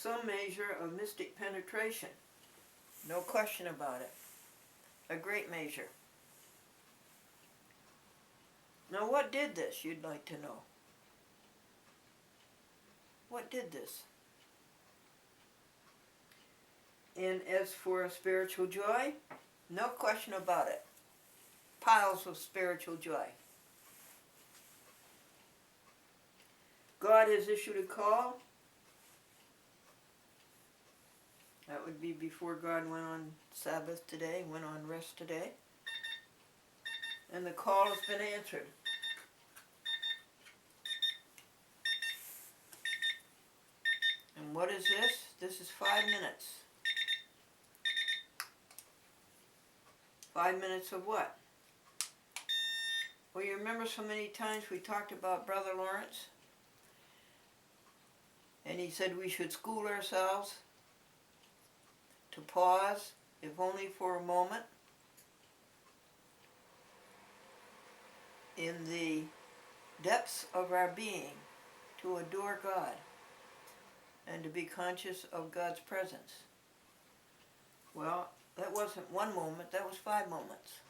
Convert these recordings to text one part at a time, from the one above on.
some measure of mystic penetration. No question about it. A great measure. Now what did this, you'd like to know? What did this? And as for spiritual joy, no question about it. Piles of spiritual joy. God has issued a call. That would be before God went on Sabbath today, went on rest today. And the call has been answered. And what is this? This is 5 minutes. 5 minutes of what? Well, you remember so many times we talked about Brother Lawrence? And he said we should school ourselves to pause, if only for a moment, in the depths of our being, to adore God and to be conscious of God's presence. Well, that wasn't one moment, that was 5 moments.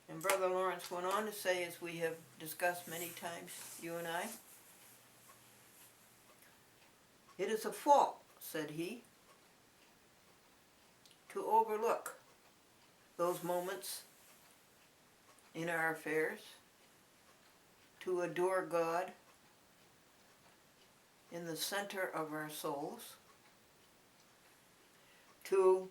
And Brother Lawrence went on to say, as we have discussed many times, you and I, it is a fault, said he, to overlook those moments in our affairs, to adore God in the center of our souls, to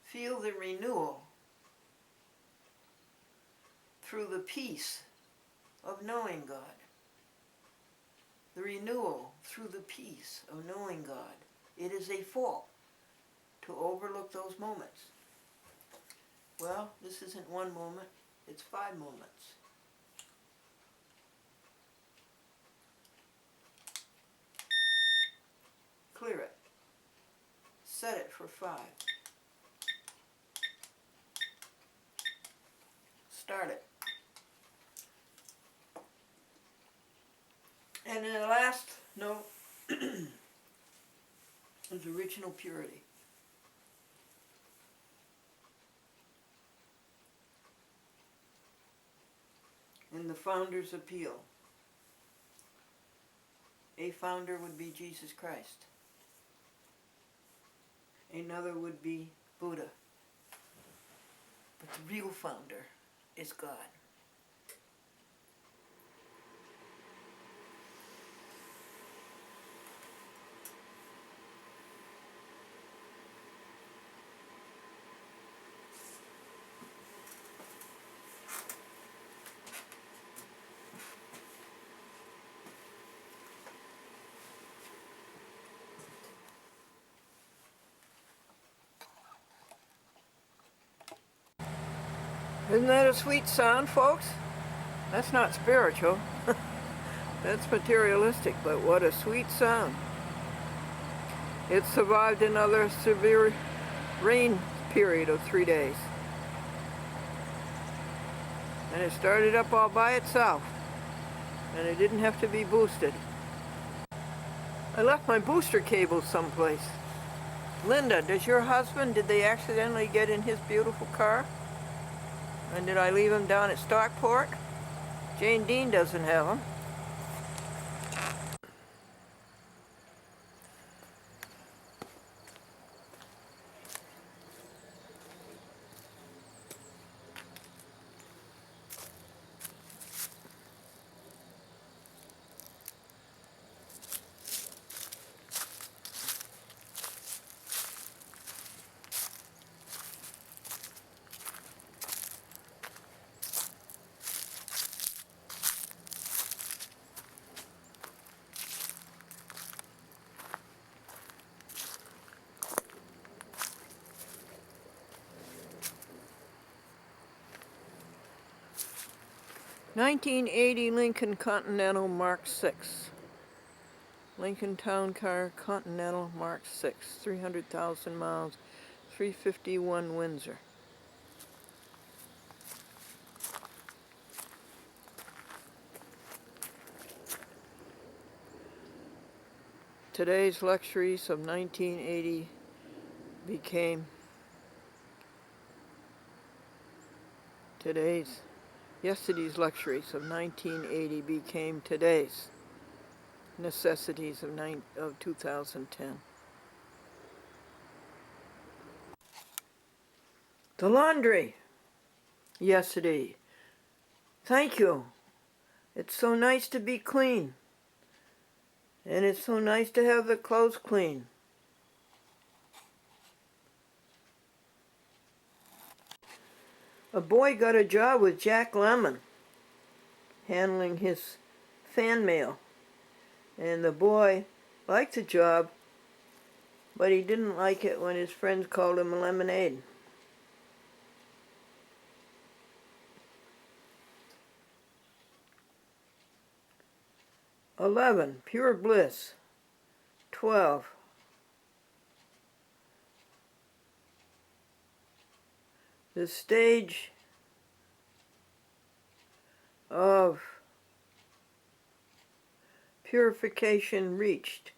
feel the renewal through the peace of knowing God. The renewal through the peace of knowing God. It is a fault to overlook those moments. Well, this isn't one moment, it's 5 moments. Clear it. Set it for 5. Start it. And then the last note is original purity. In the founder's appeal. A founder would be Jesus Christ. Another would be Buddha. But the real founder is God. Isn't that a sweet sound, folks? That's not spiritual. That's materialistic, but what a sweet sound. It survived another severe rain period of 3 days. And it started up all by itself. And it didn't have to be boosted. I left my booster cable someplace. Linda, does your husband, did they accidentally get in his beautiful car? And did I leave him down at Stockport? Jane Dean doesn't have them. '80 Lincoln Continental Mark 6. Lincoln Town Car Continental Mark 6, 300,000 miles, 351 Windsor. Today's luxuries of 1980 became yesterday's luxuries of 1980 became today's necessities of 2010. The laundry yesterday. Thank you. It's so nice to be clean. And it's so nice to have the clothes clean. A boy got a job with Jack Lemmon, handling his fan mail. And the boy liked the job, but he didn't like it when his friends called him a lemonade. $11, pure bliss. $12, the stage of purification reached.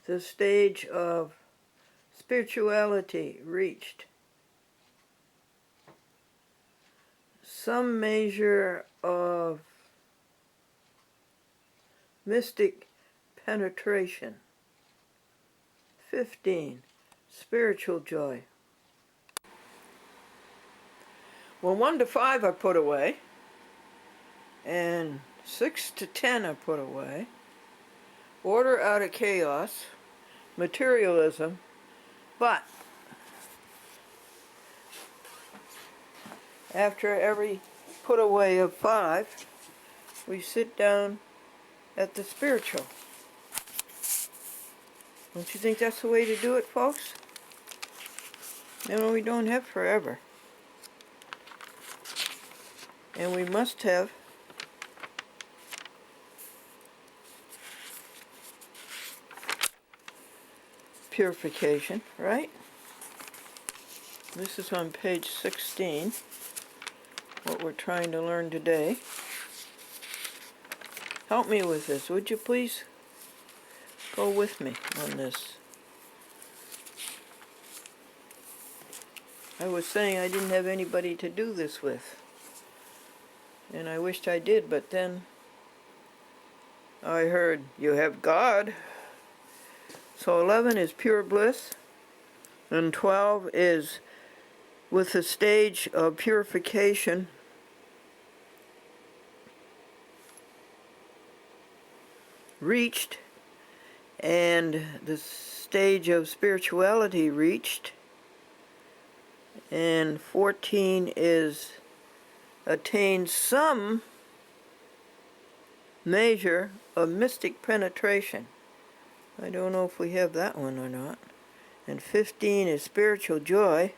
The stage of spirituality reached. Some measure of mystic penetration. 15, spiritual joy. Well, 1 to 5 I put away, and 6 to 10 I put away. Order out of chaos, materialism, but after every put away of 5, we sit down at the spiritual. Don't you think that's the way to do it, folks? You know, we don't have forever. And we must have purification, right? This is on page 16, what we're trying to learn today. Help me with this, would you please? Go with me on this. I was saying I didn't have anybody to do this with. And I wished I did, but then I heard, you have God. So 11 is pure bliss, and 12 is with the stage of purification reached, and the stage of spirituality reached, and 14 is attained some measure of mystic penetration. I don't know if we have that one or not. And 15 is spiritual joy.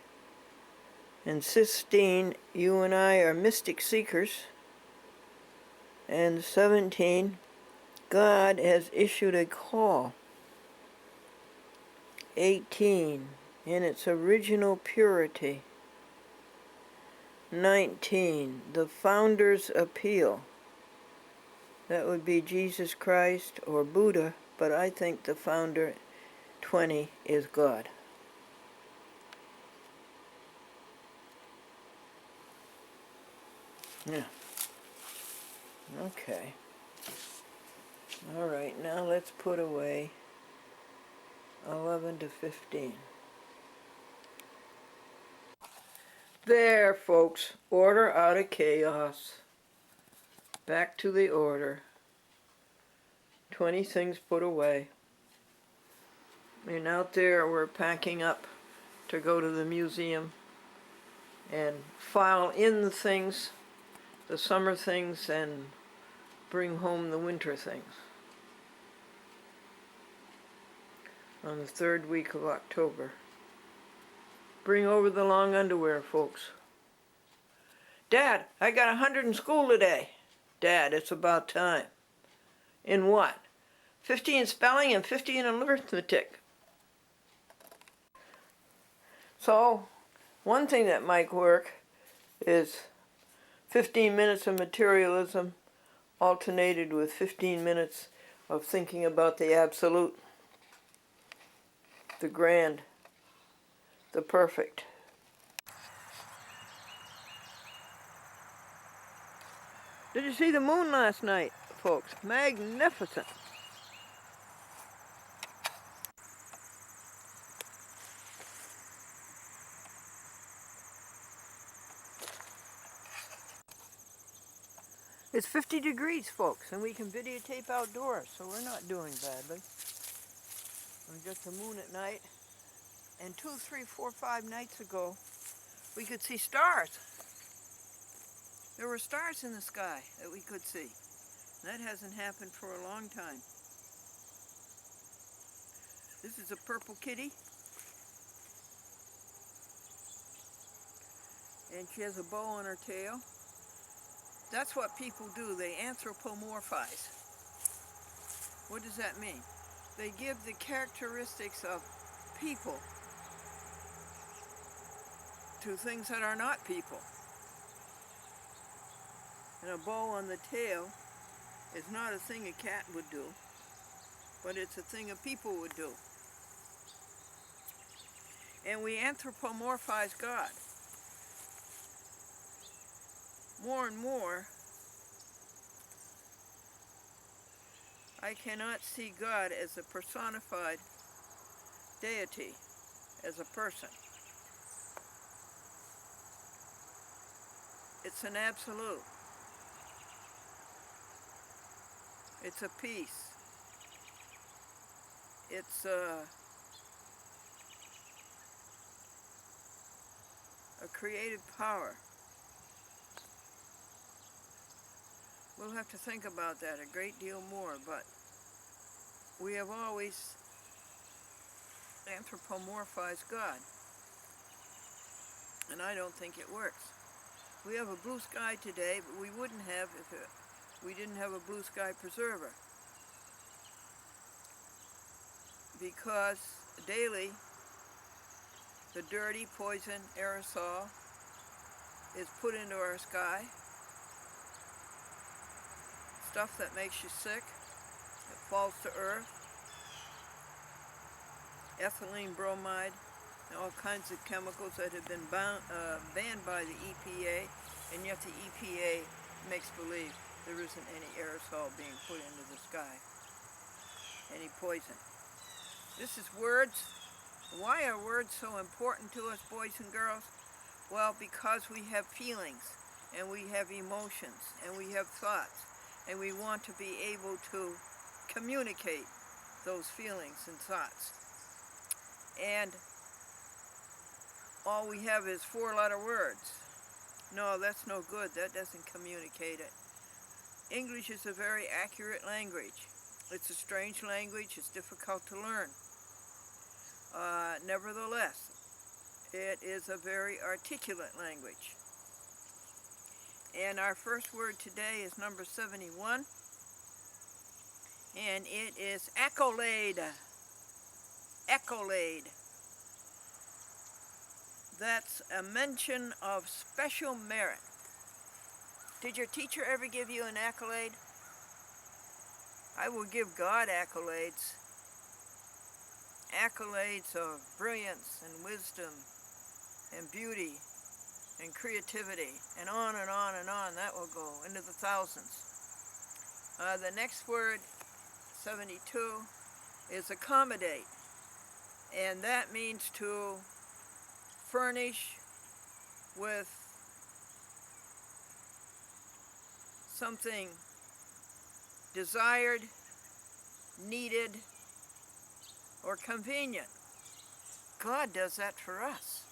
And 16, you and I are mystic seekers. And 17, God has issued a call. 18, in its original purity. 19, the founder's appeal. That would be Jesus Christ or Buddha, but I think the founder. 20 is God. Yeah. Okay. All right, now let's put away 11 to 15. There, folks. Order out of chaos. Back to the order. 20 things put away. And out there we're packing up to go to the museum and file in the things, the summer things, and bring home the winter things on the 3rd week of October. Bring over the long underwear, folks. Dad, I got 100 in school today. Dad, it's about time. In what? 50 in spelling and 50 in arithmetic. So, one thing that might work is 15 minutes of materialism alternated with 15 minutes of thinking about the absolute, the grand, the perfect. Did you see the moon last night, folks? Magnificent. It's 50 degrees, folks, and we can videotape outdoors, so we're not doing badly. We got the moon at night, and 2, 3, 4, 5 nights ago, we could see stars. There were stars in the sky that we could see. That hasn't happened for a long time. This is a purple kitty, and she has a bow on her tail. That's what people do. They anthropomorphize. What does that mean? They give the characteristics of people to things that are not people. And a bow on the tail is not a thing a cat would do, but it's a thing a people would do. And we anthropomorphize God. More and more, I cannot see God as a personified deity, as a person. It's an absolute. It's a peace. It's a creative power. We'll have to think about that a great deal more, but we have always anthropomorphized God, and I don't think it works. We have a blue sky today, but we wouldn't have if we didn't have a blue sky preserver, because daily the dirty poison aerosol is put into our sky, stuff that makes you sick, that falls to earth, ethylene bromide, and all kinds of chemicals that have been banned by the EPA, and yet the EPA makes believe there isn't any aerosol being put into the sky, any poison. This is words. Why are words so important to us, boys and girls? Well, because we have feelings, and we have emotions, and we have thoughts, and we want to be able to communicate those feelings and thoughts. And all we have is 4-letter words. No, that's no good. That doesn't communicate it. English is a very accurate language. It's a strange language. It's difficult to learn. Nevertheless, it is a very articulate language. And our first word today is number 71, and it is accolade. Accolade. That's a mention of special merit. Did your teacher ever give you an accolade? I will give God accolades. Accolades of brilliance and wisdom and beauty and creativity, and on and on and on. That will go into the thousands. The next word, 72, is accommodate, and that means to furnish with something desired, needed, or convenient. God does that for us.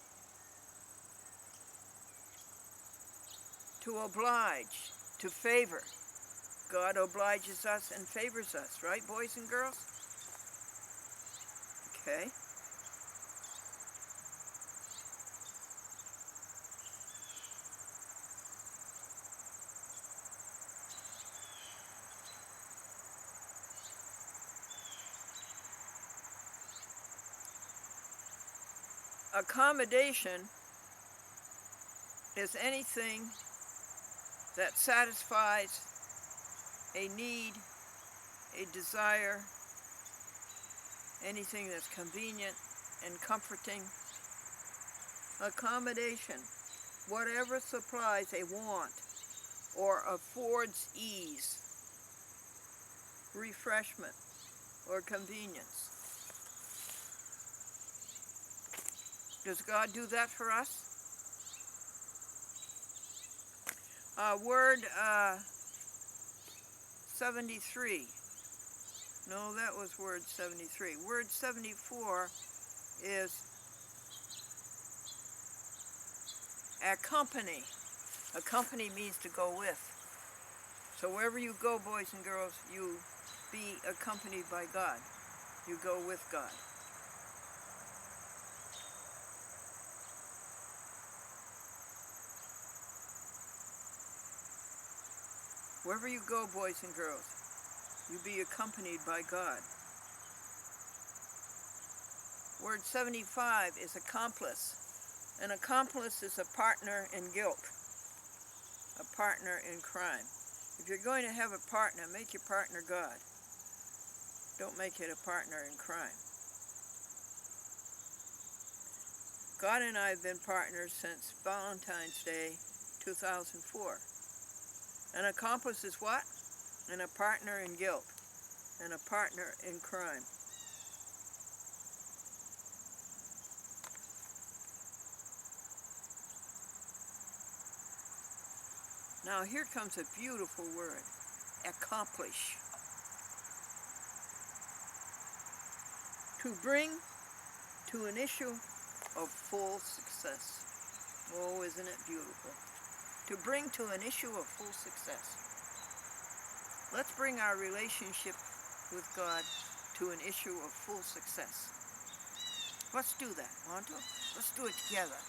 To oblige, to favor. God obliges us and favors us, right, boys and girls? Okay. Accommodation is anything that satisfies a need, a desire, anything that's convenient and comforting. Accommodation, whatever supplies a want or affords ease, refreshment, or convenience. Does God do that for us? Word 73. No, that was word 73. Word 74 is accompany. Accompany means to go with. So wherever you go, boys and girls, you be accompanied by God. You go with God. Wherever you go, boys and girls, you be accompanied by God. Word 75 is accomplice. An accomplice is a partner in guilt, a partner in crime. If you're going to have a partner, make your partner God. Don't make it a partner in crime. God and I have been partners since Valentine's Day 2004. An accomplice is what? And a partner in guilt, and a partner in crime. Now here comes a beautiful word, accomplish. To bring to an issue of full success. Oh, isn't it beautiful? To bring to an issue of full success. Let's bring our relationship with God to an issue of full success. Let's do that, want to? Let's do it together.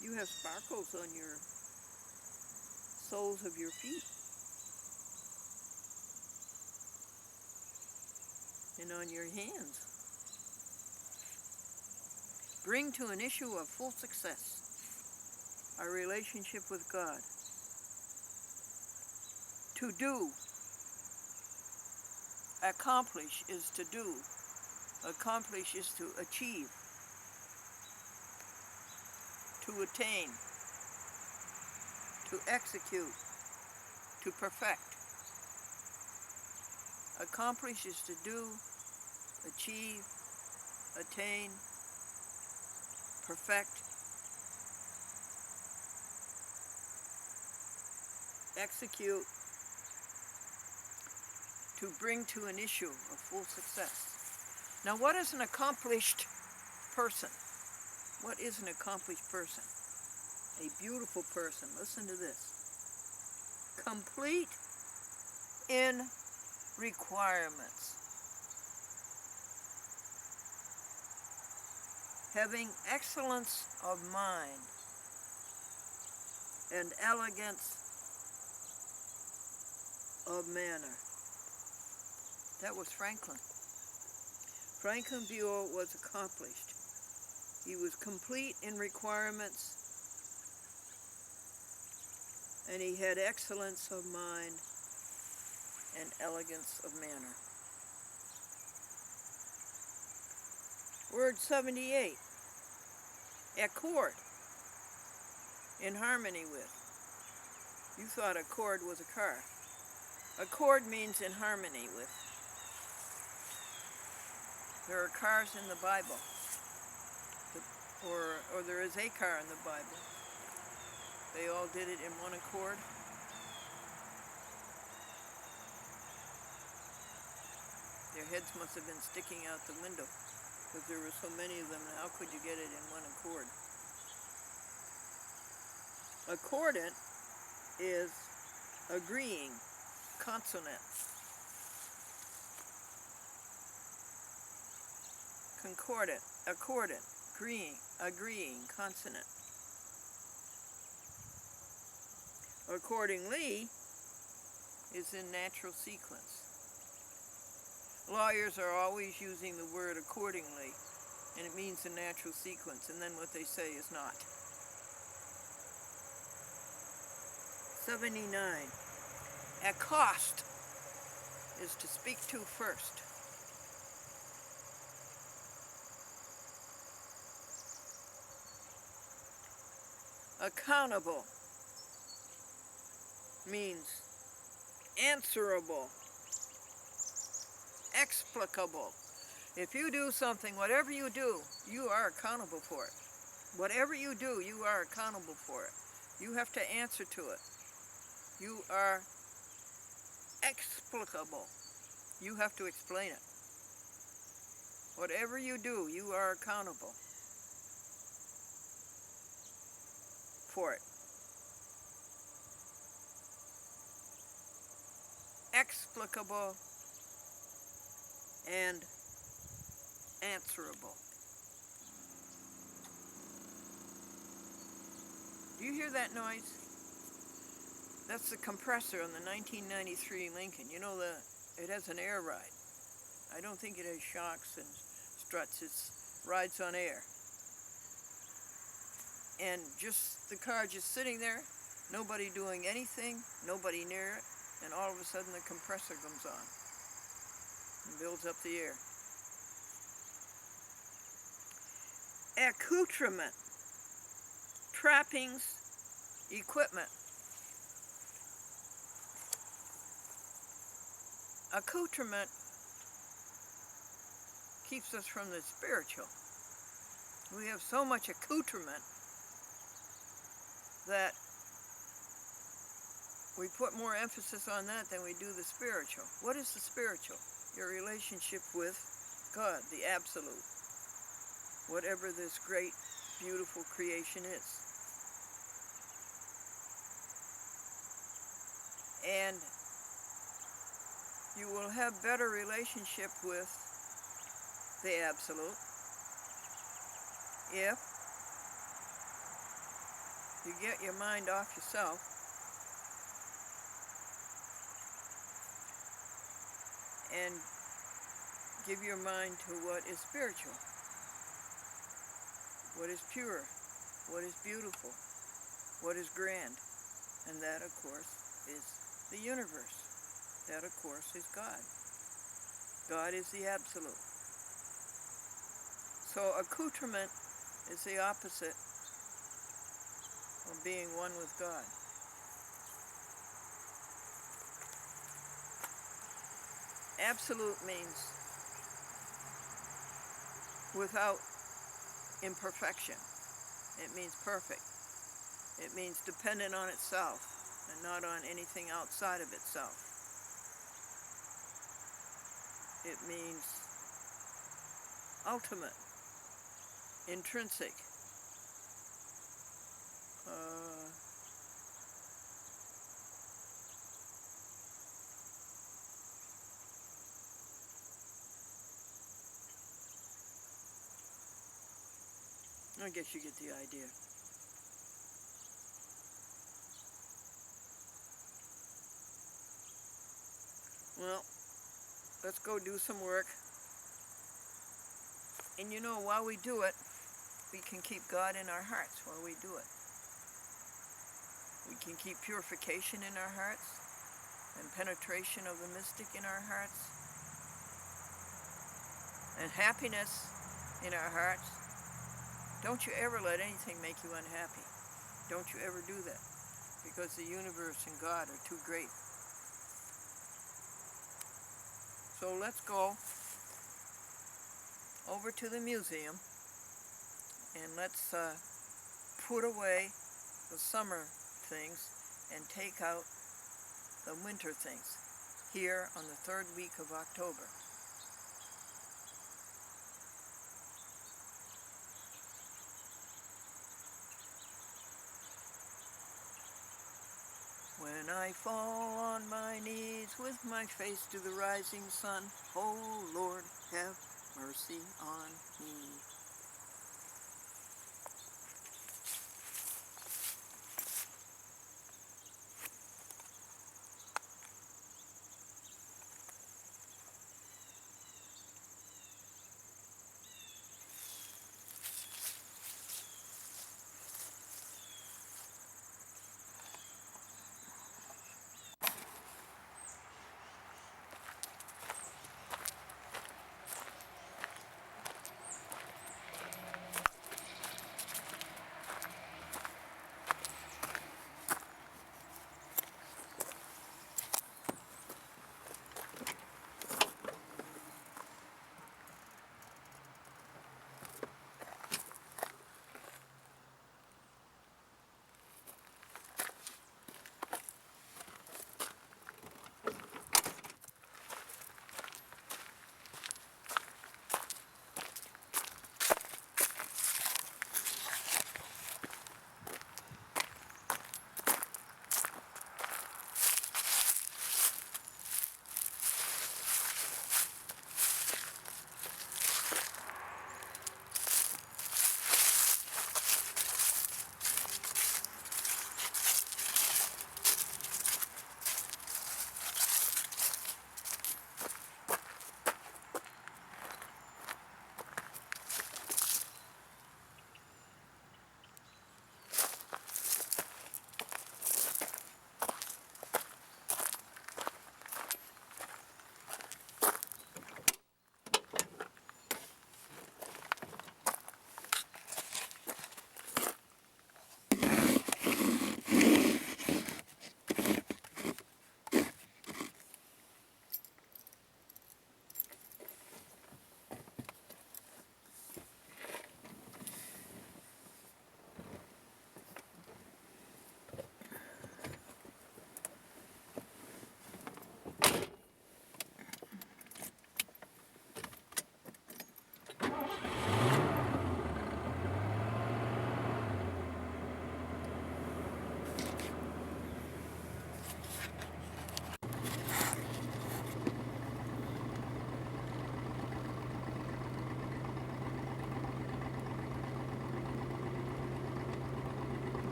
You have sparkles on your soles of your feet. And on your hands. Bring to an issue of full success our relationship with God. To do. Accomplish is to do. Accomplish is to achieve. To attain. To execute. To perfect. Accomplish is to do, achieve, attain, perfect, execute, to bring to an issue of full success. Now, what is an accomplished person? What is an accomplished person? A beautiful person. Listen to this. Complete in requirements. Having excellence of mind and elegance of manner. That was Franklin. Franklin Buell was accomplished. He was complete in requirements, and he had excellence of mind and elegance of manner. Word 78, accord, in harmony with. You thought accord was a car. Accord means in harmony with. There are cars in the Bible, or there is a car in the Bible. They all did it in one accord. Their heads must have been sticking out the window, because there were so many of them. How could you get it in one accord? Accordant is agreeing, consonant. Concordant, accordant, agreeing, consonant. Accordingly is in natural sequence. Lawyers are always using the word accordingly, and it means a natural sequence, and then what they say is not. 79. Accost is to speak to first. Accountable means answerable, explicable. If you do something, whatever you do, you are accountable for it. Whatever you do, you are accountable for it. You have to answer to it. You are explicable. You have to explain it. Whatever you do, you are accountable for it. Explicable and answerable. Do you hear that noise? That's the compressor on the 1993 Lincoln. You know, it has an air ride. I don't think it has shocks and struts. It rides on air. And just the car just sitting there, nobody doing anything, nobody near it, and all of a sudden the compressor comes on and builds up the air. Accoutrement, trappings, equipment. Accoutrement keeps us from the spiritual. We have so much accoutrement that we put more emphasis on that than we do the spiritual. What is the spiritual? Your relationship with God, the absolute. Whatever this great, beautiful creation is. And you will have better relationship with the absolute if you get your mind off yourself and give your mind to what is spiritual, what is pure, what is beautiful, what is grand. And that, of course, is the universe. That, of course, is God. God is the absolute. So accoutrement is the opposite of being one with God. Absolute means without imperfection. It means perfect. It means dependent on itself and not on anything outside of itself. It means ultimate, intrinsic, I guess you get the idea. Well, let's go do some work. And you know, while we do it, we can keep God in our hearts while we do it. We can keep purification in our hearts and penetration of the mystic in our hearts and happiness in our hearts. Don't you ever let anything make you unhappy. Don't you ever do that, because the universe and God are too great. So let's go over to the museum and let's put away the summer things and take out the winter things here on the 3rd week of October. When I fall on my knees with my face to the rising sun, oh Lord, have mercy on me.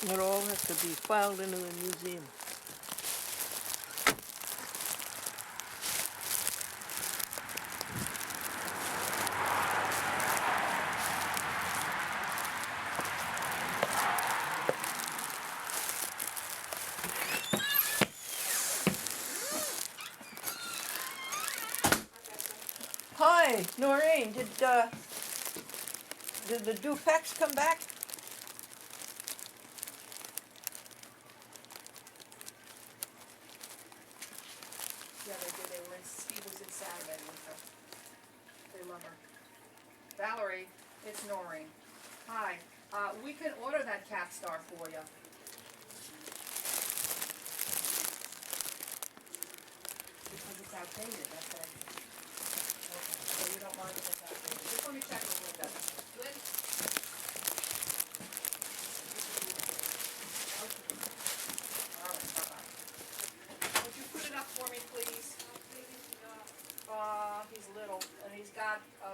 It all has to be filed into the museum. Hi, Noreen. Did the Duplex come back? Yeah, they did. Steve was in Saturday with her. They love her. Valerie, it's Noreen. Hi. We can order that Cat Star for you. Because it's outdated, that's it. Okay. So you don't mind if it's outdated. Just let me check with Linda. Lynn? Okay. All right, bye-bye. Would you put it up for me, please? He's little, and he's got a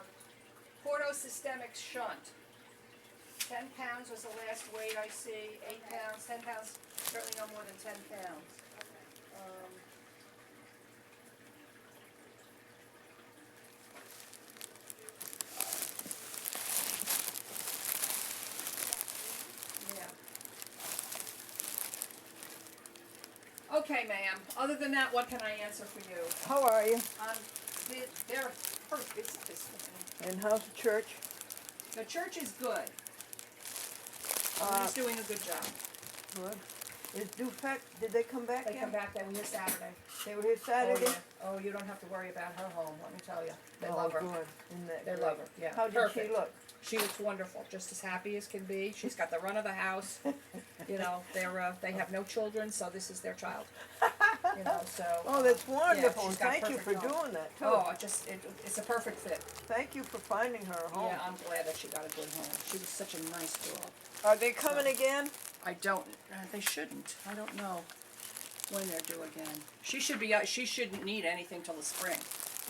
portosystemic shunt. 10 pounds was the last weight I see. 8 pounds, 10 pounds, certainly no more than 10 pounds. Yeah. Okay, ma'am. Other than that, what can I answer for you? How are you? They're perfect this morning. And how's the church? The church is good. He's doing a good job. Good. Is Duplex, did they come back They yet? come back, they were here Saturday. They were here Saturday? Oh, yeah. Oh, you don't have to worry about her home, let me tell you. They love her. Good. Isn't that They great? love her, yeah. How did Perfect. she look? She looks wonderful, just as happy as can be. She's got the run of the house. You know, they have no children, so this is their child. You know, so. Oh, that's wonderful. she's got Thank you for perfect home. doing that, too. Oh, it's a perfect fit. Thank you for finding her a home. Yeah, I'm glad that she got a good home. She was such a nice girl. Are they coming again? I don't, they shouldn't. I don't know when they're due again. She shouldn't need anything till the spring.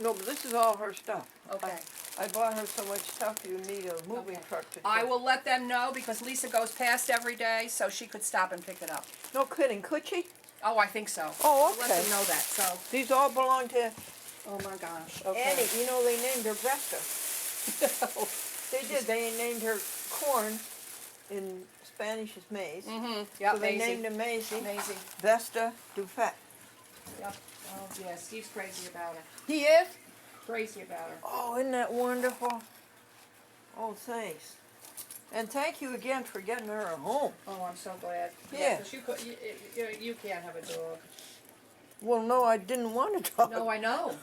No, but this is all her stuff. Okay. I bought her so much stuff you need a moving Okay. truck to I take. will let them know because Lisa goes past every day, so she could stop and pick it up. No kidding, could she? Oh, I think so. Oh, I'll let okay. them know that, so, These all belong to oh my gosh, Annie. okay. You know, they named her Vesta. They did. They named her corn. In Spanish is maize. Mm-hmm, yep, So they Maisie. named her Maisie. Amazing. Vesta Dufet. Yep, oh yeah, Steve's crazy about her. He is? Crazy about her. Oh, isn't that wonderful? Oh, thanks. And thank you again for getting her a home. Oh, I'm so glad. Yeah. 'Cause you can't have a dog. Well, no, I didn't want a dog. No, I know.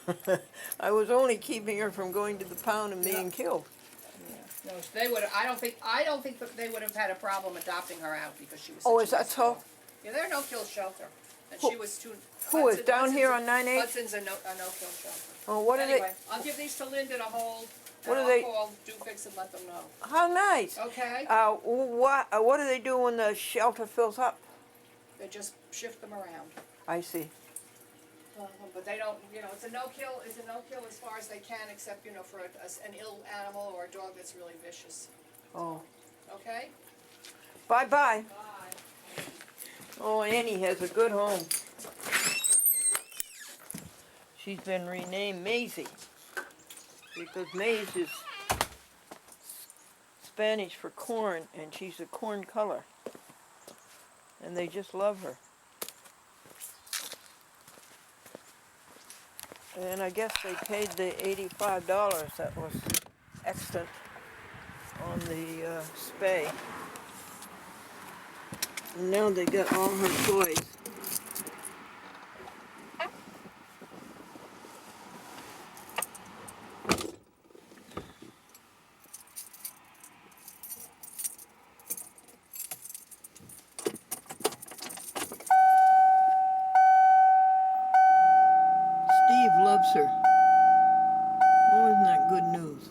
I was only keeping her from going to the pound and being killed. Yeah. No, they would. I don't think that they would have had a problem adopting her out because she was. Oh, such is a that nice so? dog. Yeah, they're a no-kill shelter, and Who- she was too. Who is down here on 9/8? Hudson's a no-kill shelter. Oh, what are Anyway, I'll give these to Linda to hold. What And are I'll they- call Dufix and let them know. How nice. Okay. What do they do when the shelter fills up? They just shift them around. I see. But they don't, it's a no-kill, as far as they can, except, for an ill animal or a dog that's really vicious. Oh. Okay? Bye-bye. Bye. Oh, Annie has a good home. She's been renamed Maisie because maize is Spanish for corn, and she's a corn color. And they just love her. And I guess they paid the $85 that was extant on the spay. And now they got all her toys. Steve loves her. Oh, isn't that good news?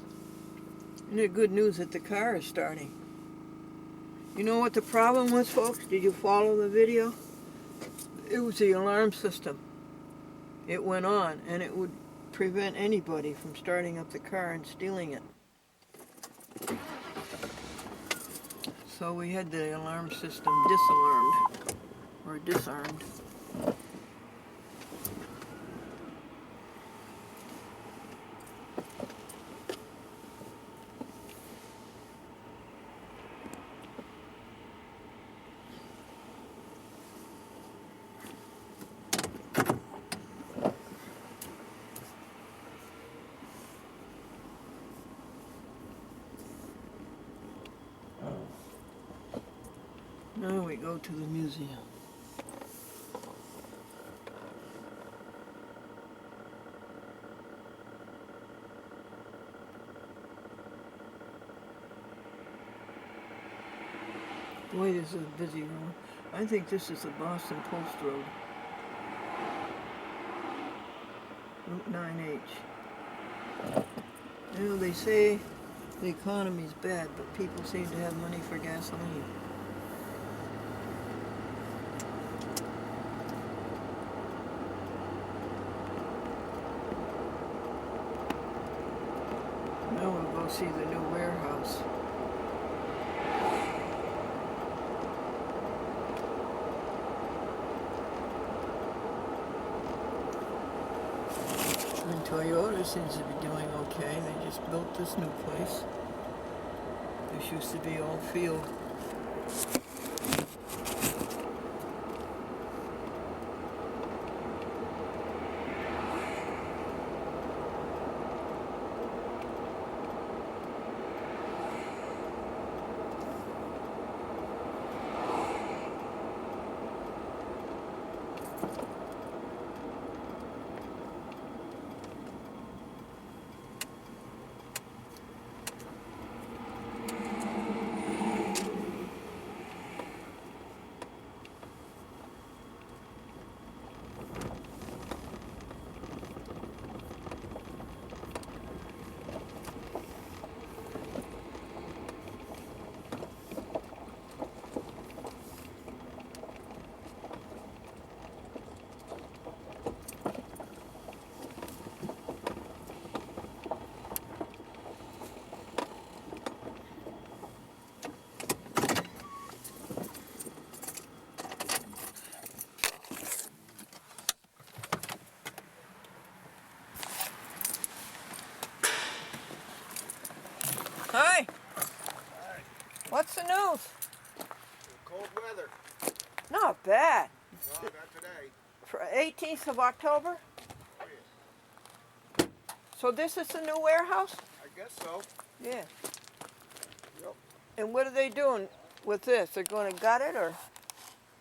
Isn't it good news that the car is starting? You know what the problem was, folks? Did you follow the video? It was the alarm system. It went on, and it would prevent anybody from starting up the car and stealing it. So we had the alarm system disalarmed, or disarmed. Now we go to the museum. Boy, this is a busy road. I think this is the Boston Post Road. Route 9H. You know, they say the economy's bad, but people seem to have money for gasoline. Now we'll go see the new warehouse. And Toyota seems to be doing okay. They just built this new place. This used to be all field. Hi. What's the news? Cold weather. Not bad. No, not today. For 18th of October? Oh, yeah. So this is the new warehouse? I guess so. Yeah. Yep. And what are they doing with this? They're going to gut it or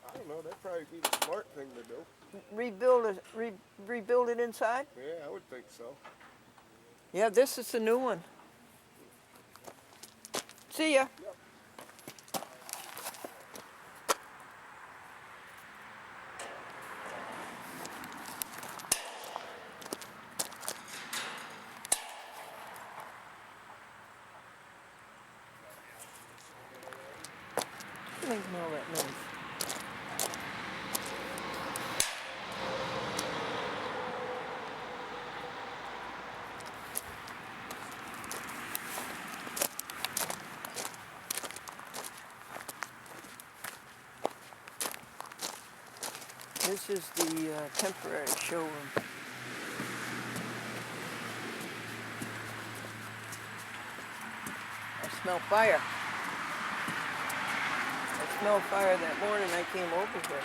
I don't know. That'd probably be the smart thing to do. rebuild it inside? Yeah, I would think so. Yeah, this is the new one. See ya. Yep. Making all that noise. This is the temporary showroom. I smell fire. I smelled fire that morning I came over here.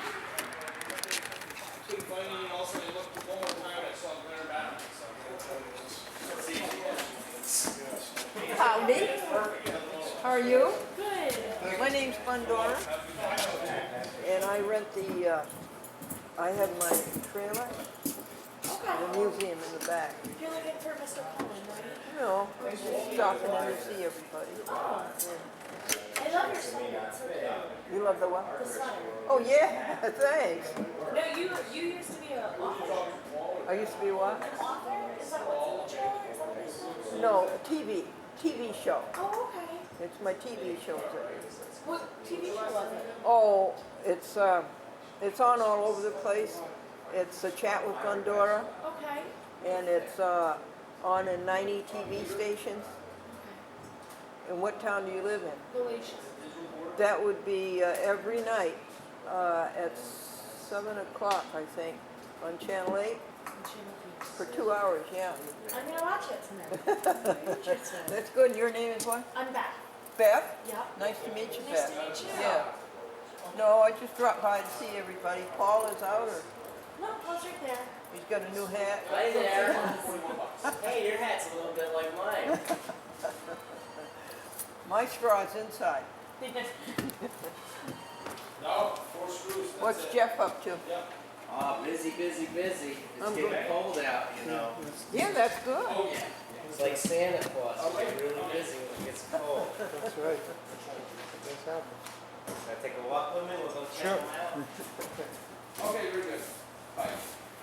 Couldn't find any, also they looked one more time, I saw Glendora back. Howdy. How are you? Good. My name's Glendora. And I rent the, I have my trailer, the museum in the back. You're looking for Mr. Coleman, right? You know, I'm just stopping in to see everybody. Oh, Yeah. I love your sweater. It's so good. You love the what? The sweater. Oh yeah, thanks. No, you used to be an author. I used to be what? An author? Is that what's in the trailer? Is that what it is? No, TV show. Oh, okay. It's my TV show. What TV show was it? Oh, it's on all over the place. It's a chat with Glendora, Okay. and it's on in 90 TV stations. And what town do you live in? Galatians. That would be every night at 7 o'clock, I think, on Channel 8 for 2 hours, yeah. I'm gonna watch it tonight. That's good. Your name is what? I'm back. Beth? Yeah. Nice to meet you, Nice Beth. to meet you. Yeah. No, I just dropped by to see everybody. Paul is out, or No, Paul's right there. he's got a new hat. Hi there. Hey, your hat's a little bit like mine. My straw's inside. No, 4 screws. That's What's it. Jeff up to? Oh, busy, busy, busy. It's I'm getting good. cold out, you know. Yeah, that's good. Oh, yeah. It's like Santa Claus. You get really busy when it gets cold. That's right. That's happening. Can I take a walk with me? We'll go check them out. Okay, very good. Bye.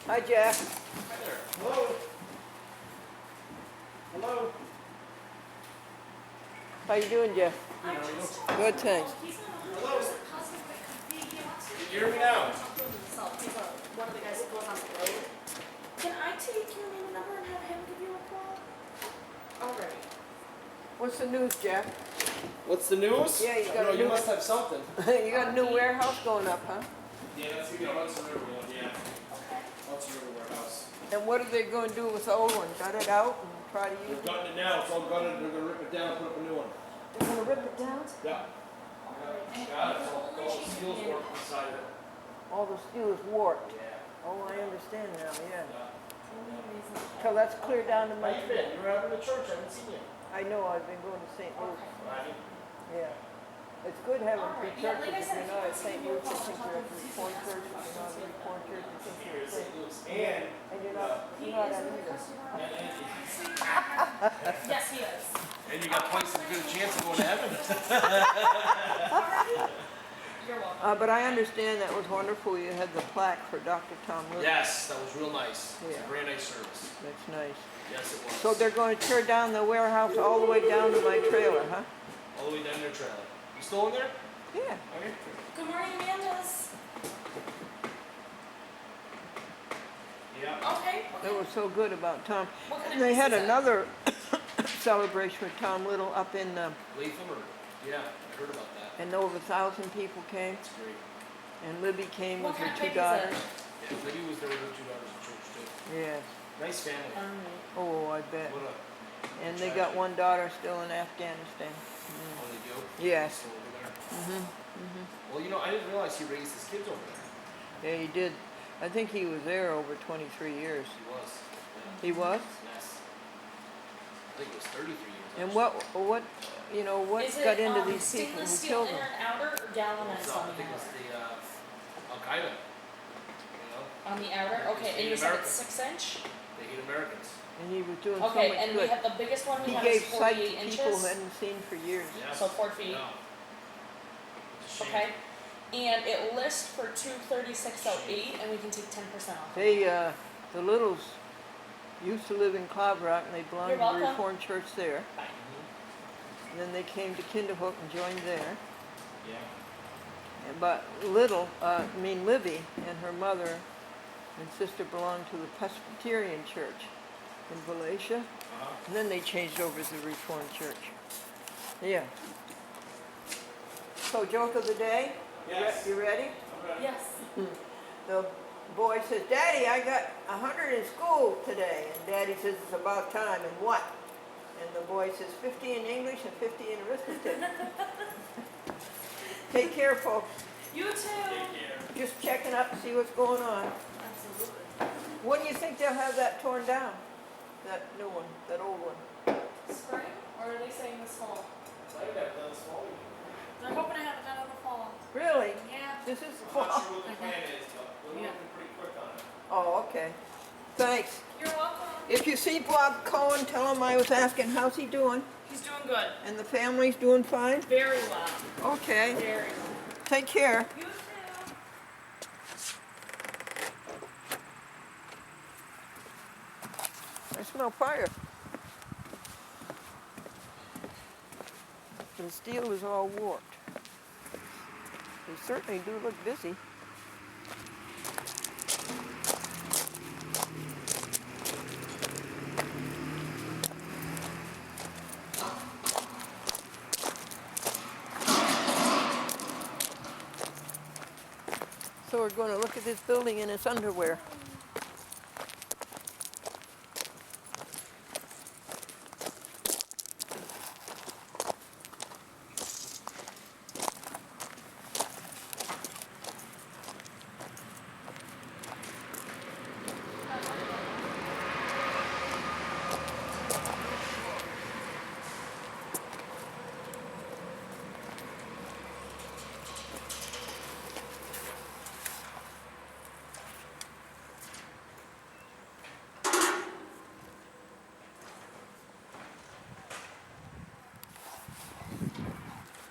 Hi, Jack. Hi there. Hello. Hello. How you doing, Jeff? Good, thanks. He's not a hundred percent positive that could be. He wants to Can you hear me now? talk to him himself. He's one of the guys that goes on the road. Can I take your name and number and have him give you a call? Alright. What's the news, Jack? What's the news? Yeah, you got No, a you new- must have something. You got a new warehouse going up, huh? Yeah, that's gonna be a Hudson River one, yeah. Okay. Hudson River warehouse. And what are they going to do with the old one? Gut it out and try to use They're it? gutting it now, it's all gutted, they're gonna rip it down and put up a new one. They're going to rip it down? Yeah. Got it, all the steel's working inside of it. All the steel is warped. Yeah. Oh, I understand now, yeah. Yeah. So that's clear down to How my... you been? You were out in the church, I haven't seen you. I know, I've been going to St. Luke's. Right. Yeah. It's good having two Alright, yeah, churches. like I If said, you're not at if St. you want Luke's, you to think talk you're at to the him, Reformed he's Church. If you're not at the Reformed Church, you think you're at St. Luke's. And And you're not at either. Yes, he is. And you got twice as good a chance of going to heaven. You're welcome. But I understand that was wonderful. You had the plaque for Dr. Tom Little. Yes, that was real nice. It was Yeah. a very nice service. That's nice. Yes, it was. So they're going to tear down the warehouse all the way down to my trailer, huh? all the way down their trailer. You still in there? Yeah. Okay. Good morning, Amanda's. Yeah. Okay. That was so good about Tom. What kind And of they had piece is that? another celebration with Tom Little up in, Latham or? Yeah, I heard about that. and over 1,000 people came. That's great. And Libby came What with her kind of 2 baby is that? daughters. Yeah, Libby was there with her 2 daughters in church too. Yeah. Nice family. Oh, I bet. What a And they got one daughter still in Afghanistan. Oh, they do? Yes. Still over there? Well, you know, I didn't realize he raised his kids over there. Yeah, he did. I think he was there over 23 years. He was. Yeah. He was? Yes. I think it was 33 years. And actually. what, you know, what Is it got into these people stainless who steel killed inner them? and outer or galvanized So, on I the think it was outer? the Al Qaeda. You know, On the outer? Okay, and you said it's 6 inch? they hate Americans. And he was doing so Okay, much and we good. have the biggest one we He have gave is sight 48 to inches. people who hadn't seen for years. Yes. So 4 feet. No. It's a shame. Okay, and it lists for $236.08, and we can take 10% off. They, the Littles used to live in Cloud-Rock, and they belonged You're to the welcome. Reformed Church there. Bye. And then they came to Kinderhook and joined there. Yeah. But Livy and her mother and sister belonged to the Presbyterian Church in Galatia. And then they changed over to the Reformed Church. Yeah. So, joke of the day? Yes. You ready? Yes. The boy says, Daddy, I got 100 in school today. And Daddy says, it's about time. And what? And the boy says, 50 in English and 50 in arithmetic. Take care, folks. You too. Just checking up to see what's going on. Absolutely. When do you think they'll have that torn down? That new one, that old one? Spring? Or are they saying this fall? I would have done this fall. They're hoping to have it done in the fall. Really? Yeah. This is the I'm fall? not sure what the plan is, but we're moving pretty quick on it. Oh, okay. Thanks. You're welcome. If you see Bob Cohen, tell him I was asking how's he doing? He's doing good. And the family's doing fine? Very well. Okay. Very well. Take care. You too. I smell fire. The steel is all warped. They certainly do look busy. So we're going to look at this building in its underwear.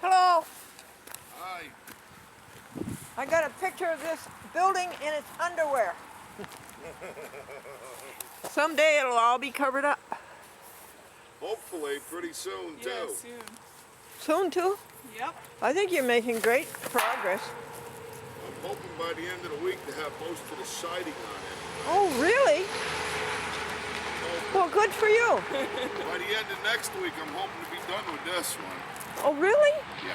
Hello. Hi. I got a picture of this building in its underwear. Someday it'll all be covered up. Hopefully, pretty soon, too. Yeah, soon. Soon too? Yep. I think you're making great progress. I'm hoping by the end of the week to have most of the siding on it. Oh, really? Well, good for you. By the end of next week, I'm hoping to be done with this one. Oh, really? Yeah.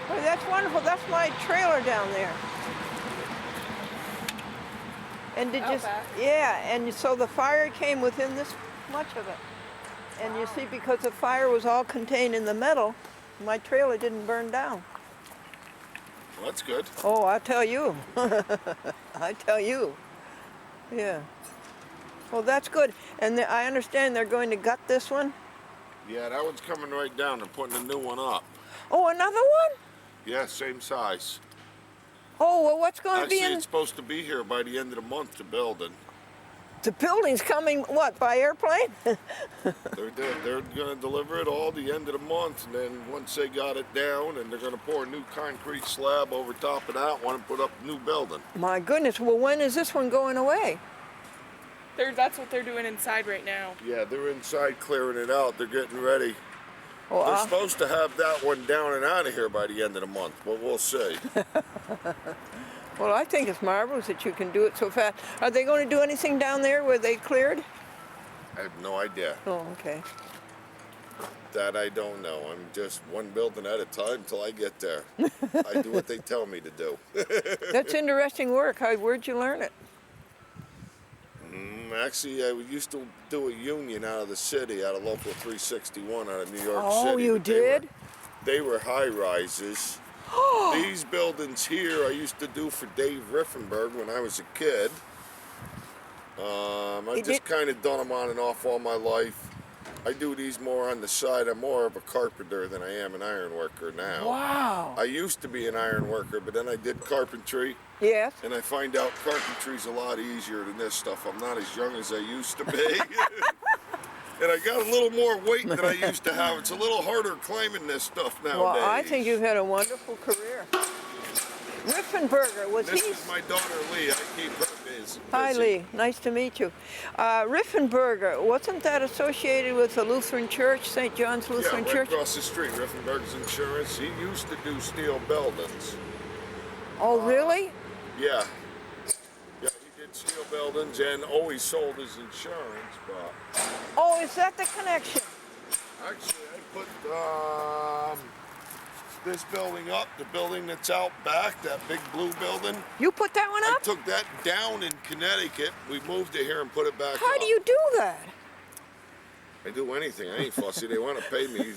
Well, that's wonderful. That's my trailer down there. And did you? Out back. Yeah, and so the fire came within this much of it. And you see, because the fire was all contained in the metal, my trailer didn't burn down. Well, that's good. Oh, I tell you. I tell you. Yeah. Well, that's good. And I understand they're going to gut this one. Yeah, that one's coming right down. They're putting a new one up. Oh, another one? Yeah, same size. Oh, well, what's going to be Actually, in? it's supposed to be here by the end of the month, the building. The building's coming, what, by airplane? They're going to deliver it all the end of the month, and then once they got it down, and they're going to pour a new concrete slab over top of that one and put up a new building. My goodness, well, when is this one going away? That's what they're doing inside right now. Yeah, they're inside clearing it out. They're getting ready. Oh, They're supposed to have that one down and out of here by the end of the month, but we'll see. well, I think it's marvelous that you can do it so fast. Are they going to do anything down there where they cleared? I have no idea. Oh, okay. That I don't know. I'm just one building at a time till I get there. I do what they tell me to do. That's interesting work. Where'd you learn it? Actually, I used to do a union out of the city, out of Local 361 out of New York City. Oh, you but did? They were high rises. These buildings here I used to do for Dave Riffenberg when I was a kid. I've just kind of done them on and off all my life. I do these more on the side. I'm more of a carpenter than I am an iron worker now. Wow. I used to be an iron worker, but then I did carpentry. Yes. And I find out carpentry's a lot easier than this stuff. I'm not as young as I used to be. And I got a little more weight than I used to have. It's a little harder climbing this stuff nowadays. Well, I think you've had a wonderful career. Riffenberger, was he? This is my daughter Lee. I keep her busy. Hi, Lee. Nice to meet you. Riffenberger, wasn't that associated with the Lutheran Church, St. John's Lutheran Yeah, right Church? across the street. Riffenberg's Insurance. He used to do steel buildings. Oh, really? Yeah. Yeah, he did steel buildings and always sold his insurance, but Oh, is that the connection? actually I put this building up, the building that's out back, that big blue building. You put that one I up? took that down in Connecticut. We moved it here and put it back How up. do you do that? I do anything. I ain't fussy. They want to pay me.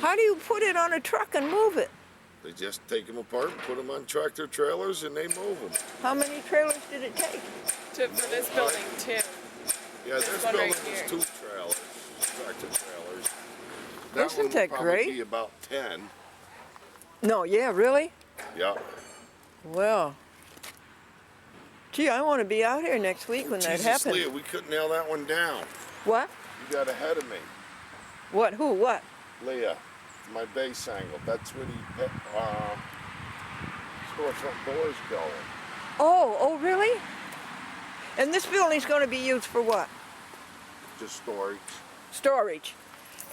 How do you put it on a truck and move it? They just take them apart and put them on tractor trailers and they move them. How many trailers did it take? For this building too. Yeah, this one building right here. is 2 trailers, tractor trailers. That Isn't one will that probably great? be about 10. No, yeah, really? Yeah. Well, gee, I want to be out here next week when that Jesus, happens. Leah, we couldn't nail that one down. What? You got ahead of me. What? Who? What? Leah, my base angle. That's when he storefront doors going. Oh, really? And this building's going to be used for what? Just storage. Storage.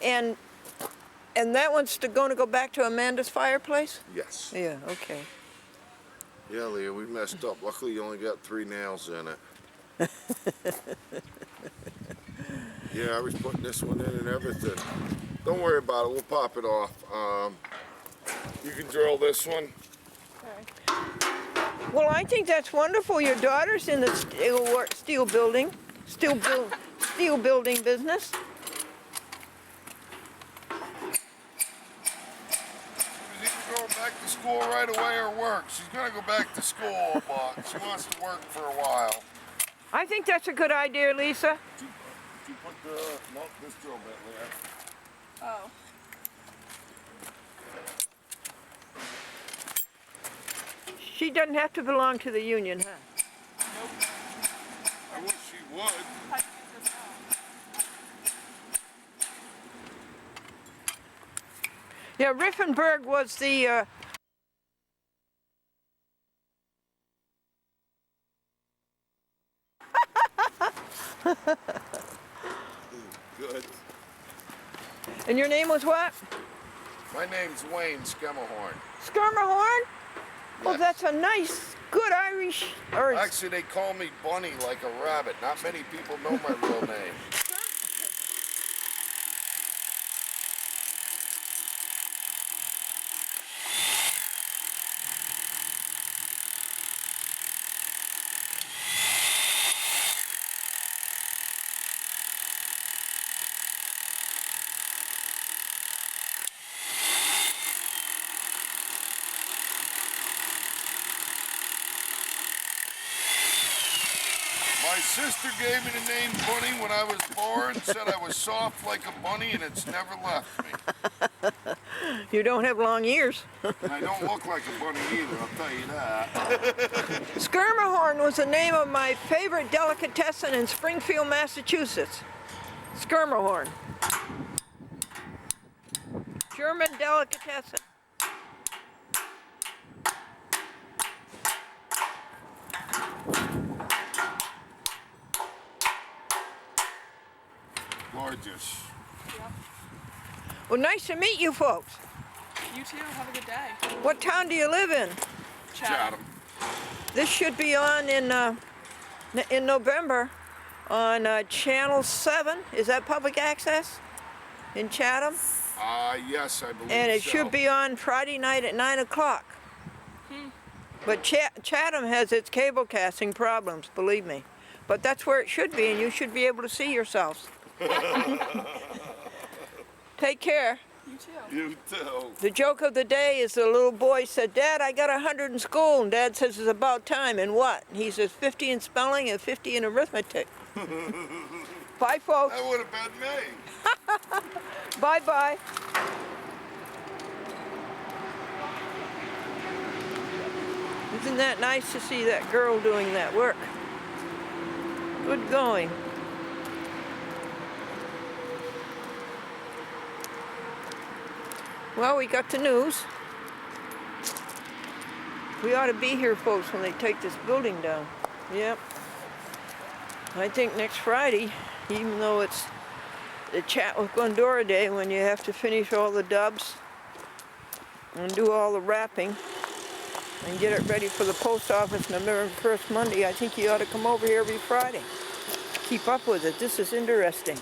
And that one's going to go back to Amanda's fireplace? Yes. Yeah, okay. Yeah, Leah, we messed up. Luckily, you only got 3 nails in it. Yeah, I was putting this one in and everything. Don't worry about it. We'll pop it off. You can drill this one. Well, I think that's wonderful. Your daughter's in the steel building business. She's either going back to school right away or work. She's going to go back to school, but she wants to work for a while. I think that's a good idea, Lisa. Did you put the... Nope, this drill bit, Leah. Oh. She doesn't have to belong to the union, huh? I wish she would. Yeah, Riffenberg was the Good. and your name was what? My name's Wayne Skemmerhorn. Skirmerhorn? Oh, Yes. that's a nice, good Irish. Or Actually, they call me Bunny like a rabbit. Not many people know my real name. My sister gave me the name Bunny when I was born, said I was soft like a bunny, and it's never left me. you don't have long ears. And I don't look like a bunny either, I'll tell you that. Skirmerhorn was the name of my favorite delicatessen in Springfield, Massachusetts. Skirmerhorn. German delicatessen. Gorgeous. Well, nice to meet you folks. You too. Have a good day. What town do you live in? Chatham. This should be on in November on Channel 7. Is that public access in Chatham? Yes, I believe And it so. should be on Friday night at 9 o'clock. But Chatham has its cable casting problems, believe me. but that's where it should be, and you should be able to see yourselves. Take care. You too. You too. The joke of the day is the little boy said, Dad, I got 100 in school. And Dad says, it's about time. And what? He says, 50 in spelling and 50 in arithmetic. Bye, folks. That would have been me. Bye-bye. Isn't that nice to see that girl doing that work? Good going. Well, we got the news. We ought to be here, folks, when they take this building down. Yep. I think next Friday, even though it's the Chat with Glendora Day, when you have to finish all the dubs and do all the wrapping and get it ready for the post office November 1st Monday, I think you ought to come over here every Friday. Keep up with it. This is interesting.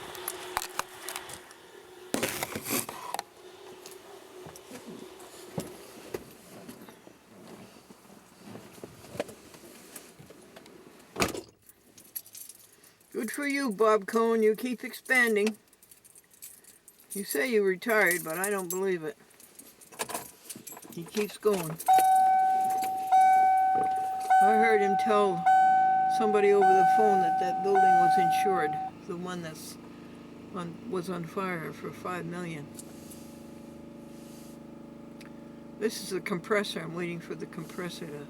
Good for you, Bob Cohn. You keep expanding. You say you retired, but I don't believe it. He keeps going. I heard him tell somebody over the phone that that building was insured, the one that's was on fire, for $5 million. This is a compressor. I'm waiting for the compressor to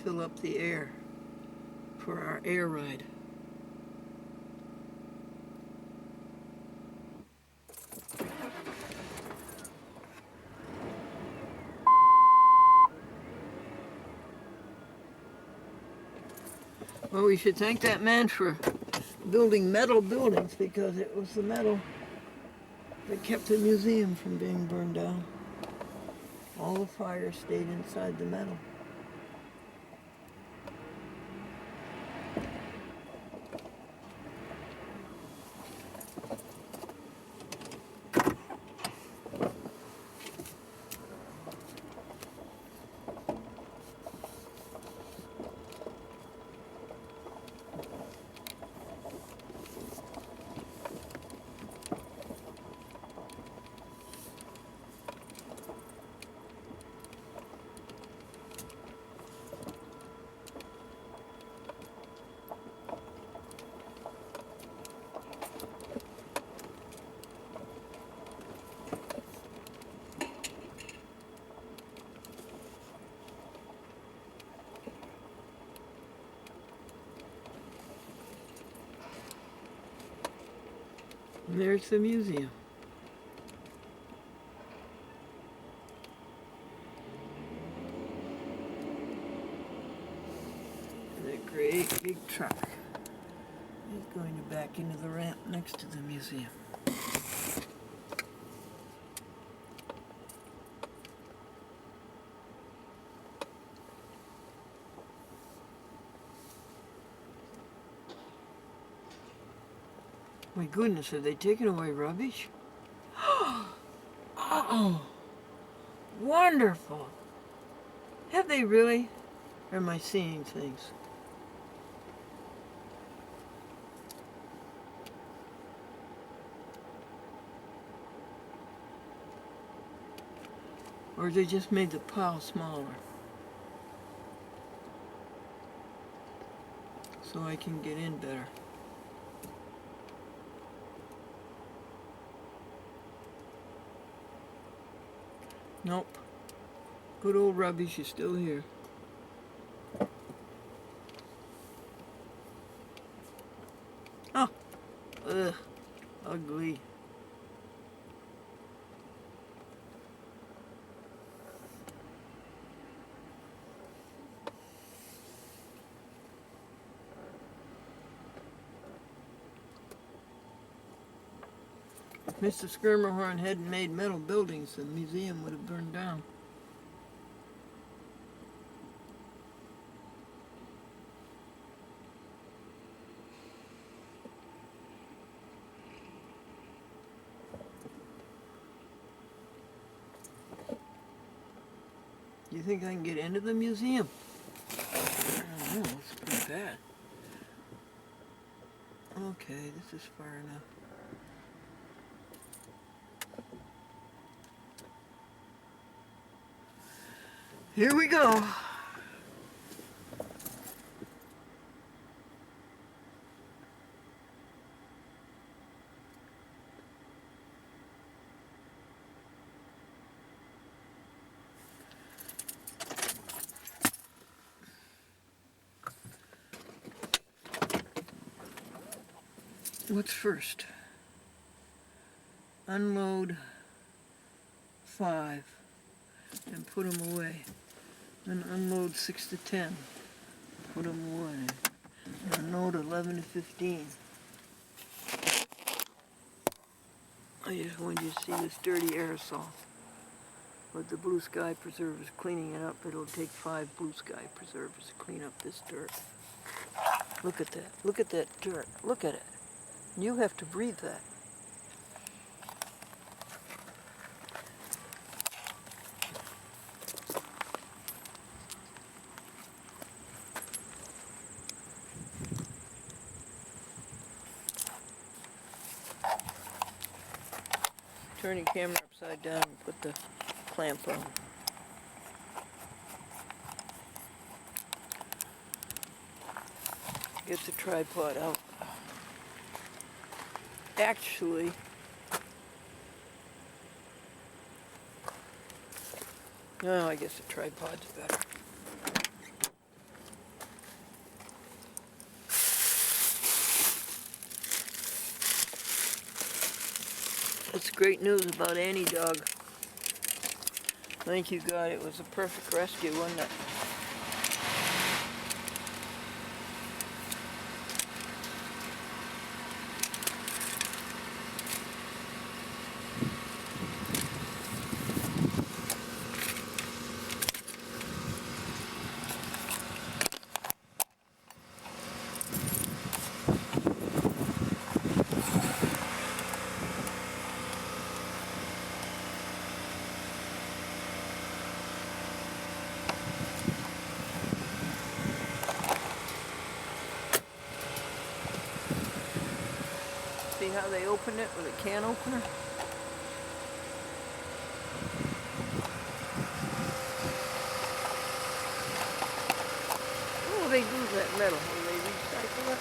fill up the air for our air ride. Well, we should thank that man for building metal buildings, because it was the metal that kept the museum from being burned down. All the fire stayed inside the metal. And there's the museum. And that great big truck is going to back into the ramp next to the museum. My goodness, have they taken away rubbish? Oh, wonderful. Have they really? Or am I seeing things? Or they just made the pile smaller so I can get in better. Nope. Good old rubbish is still here. Oh, ugh, ugly. If Mr. Skirmerhorn hadn't made metal buildings, the museum would have burned down. Do you think I can get into the museum? I don't know, it's pretty bad. Okay, this is far enough. Here we go. What's first? Unload 5 and put them away. Then unload 6 to 10. Put them away. And unload 11 to 15. I just wanted you to see this dirty aerosol. But the Blue Sky Preserve is cleaning it up. It'll take 5 Blue Sky Preservers to clean up this dirt. Look at that. Look at that dirt. Look at it. You have to breathe that. Turn your camera upside down and put the clamp on. Get the tripod out. Actually, no, I guess the tripod's better. That's great news about Annie Dog. Thank you, God. It was a perfect rescue, wasn't it? See how they opened it with a can opener? What will they do with that metal? Will they recycle it?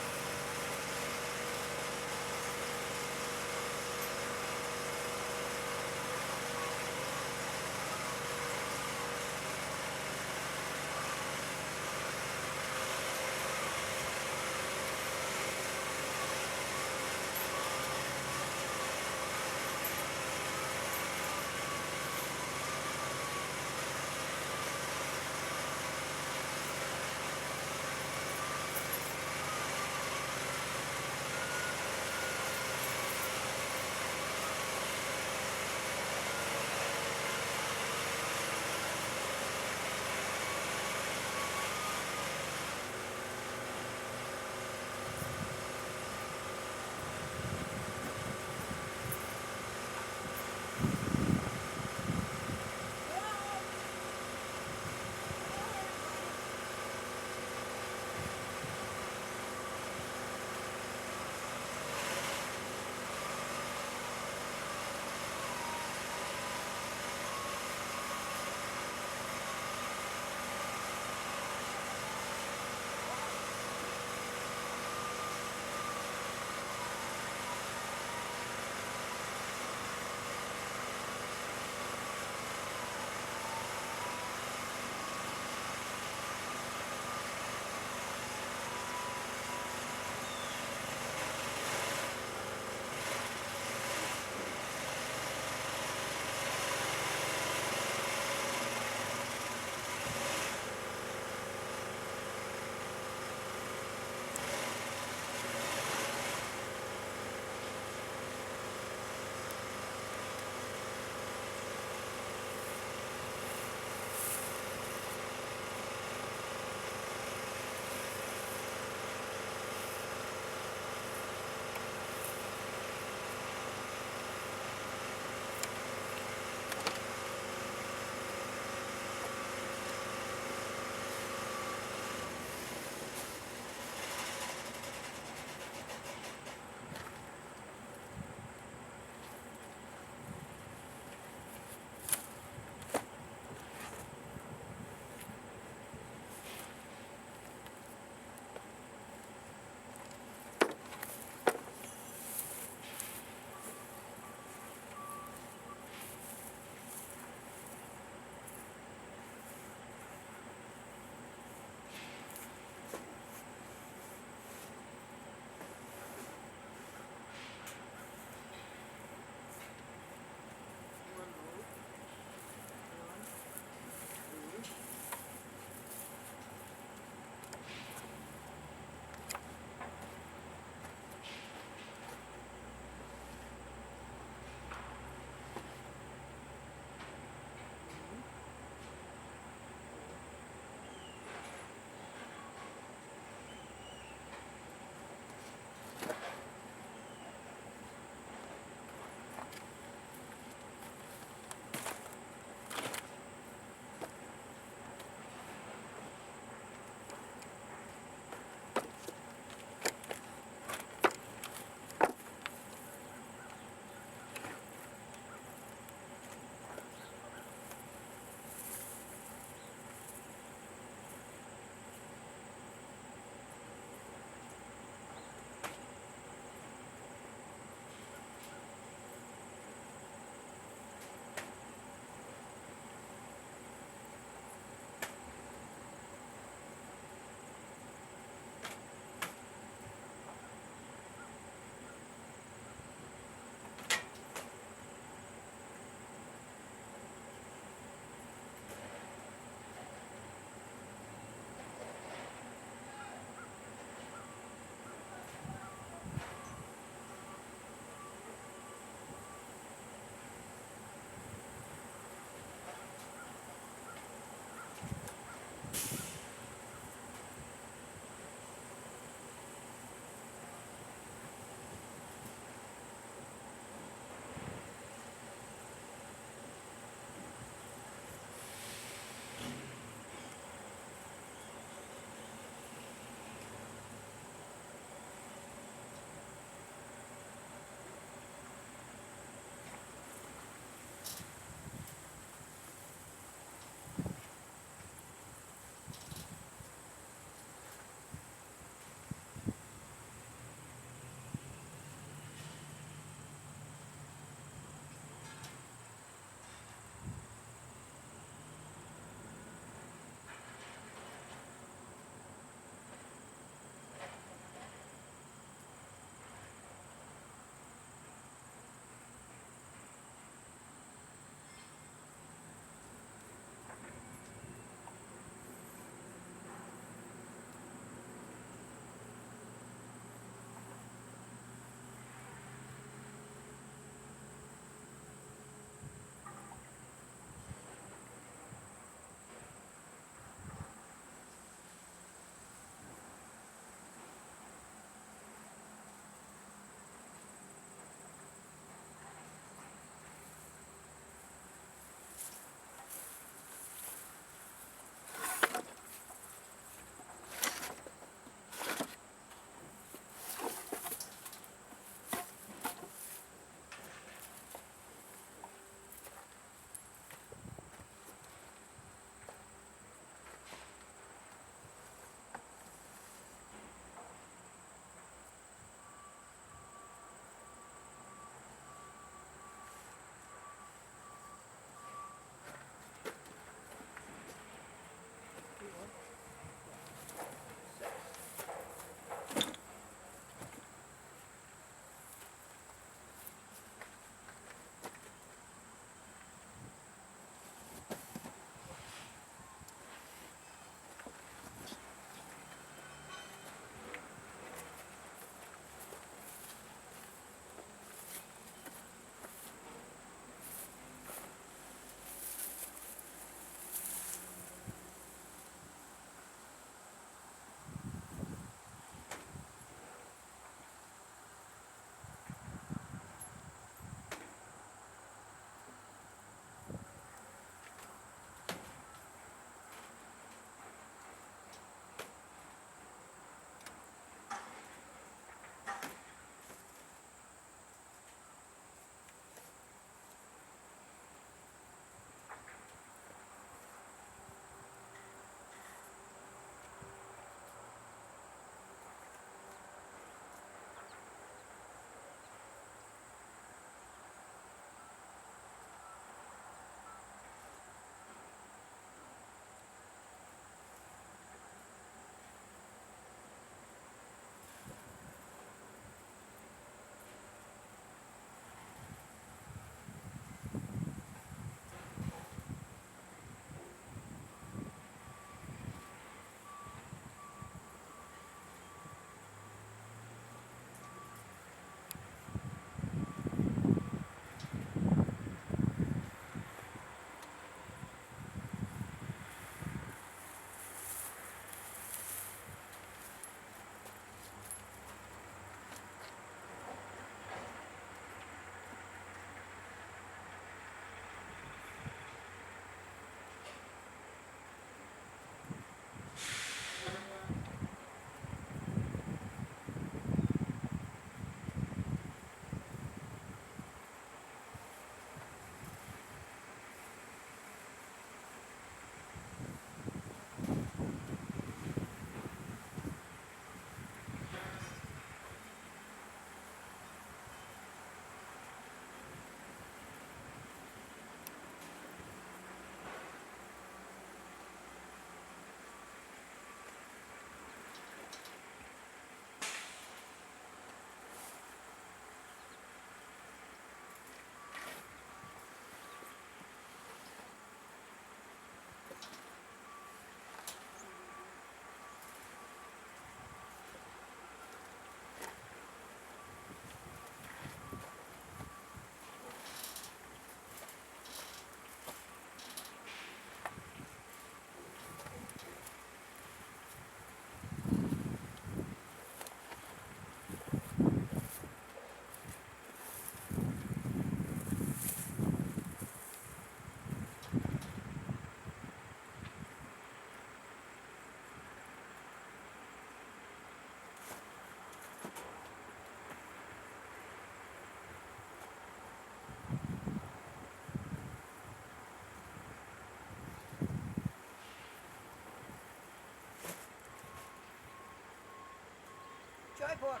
Joy book.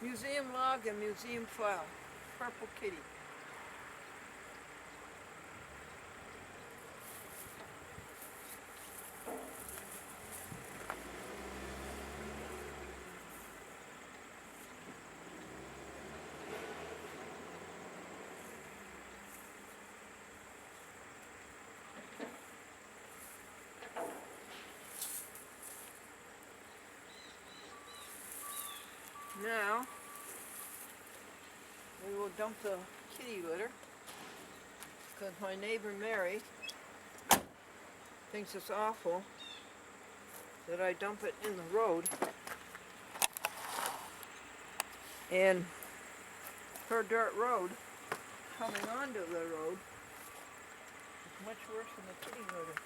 Museum log and museum file. Purple kitty. Now, we will dump the kitty litter because my neighbor Mary thinks it's awful that I dump it in the road. And her dirt road coming onto the road is much worse than the kitty litter.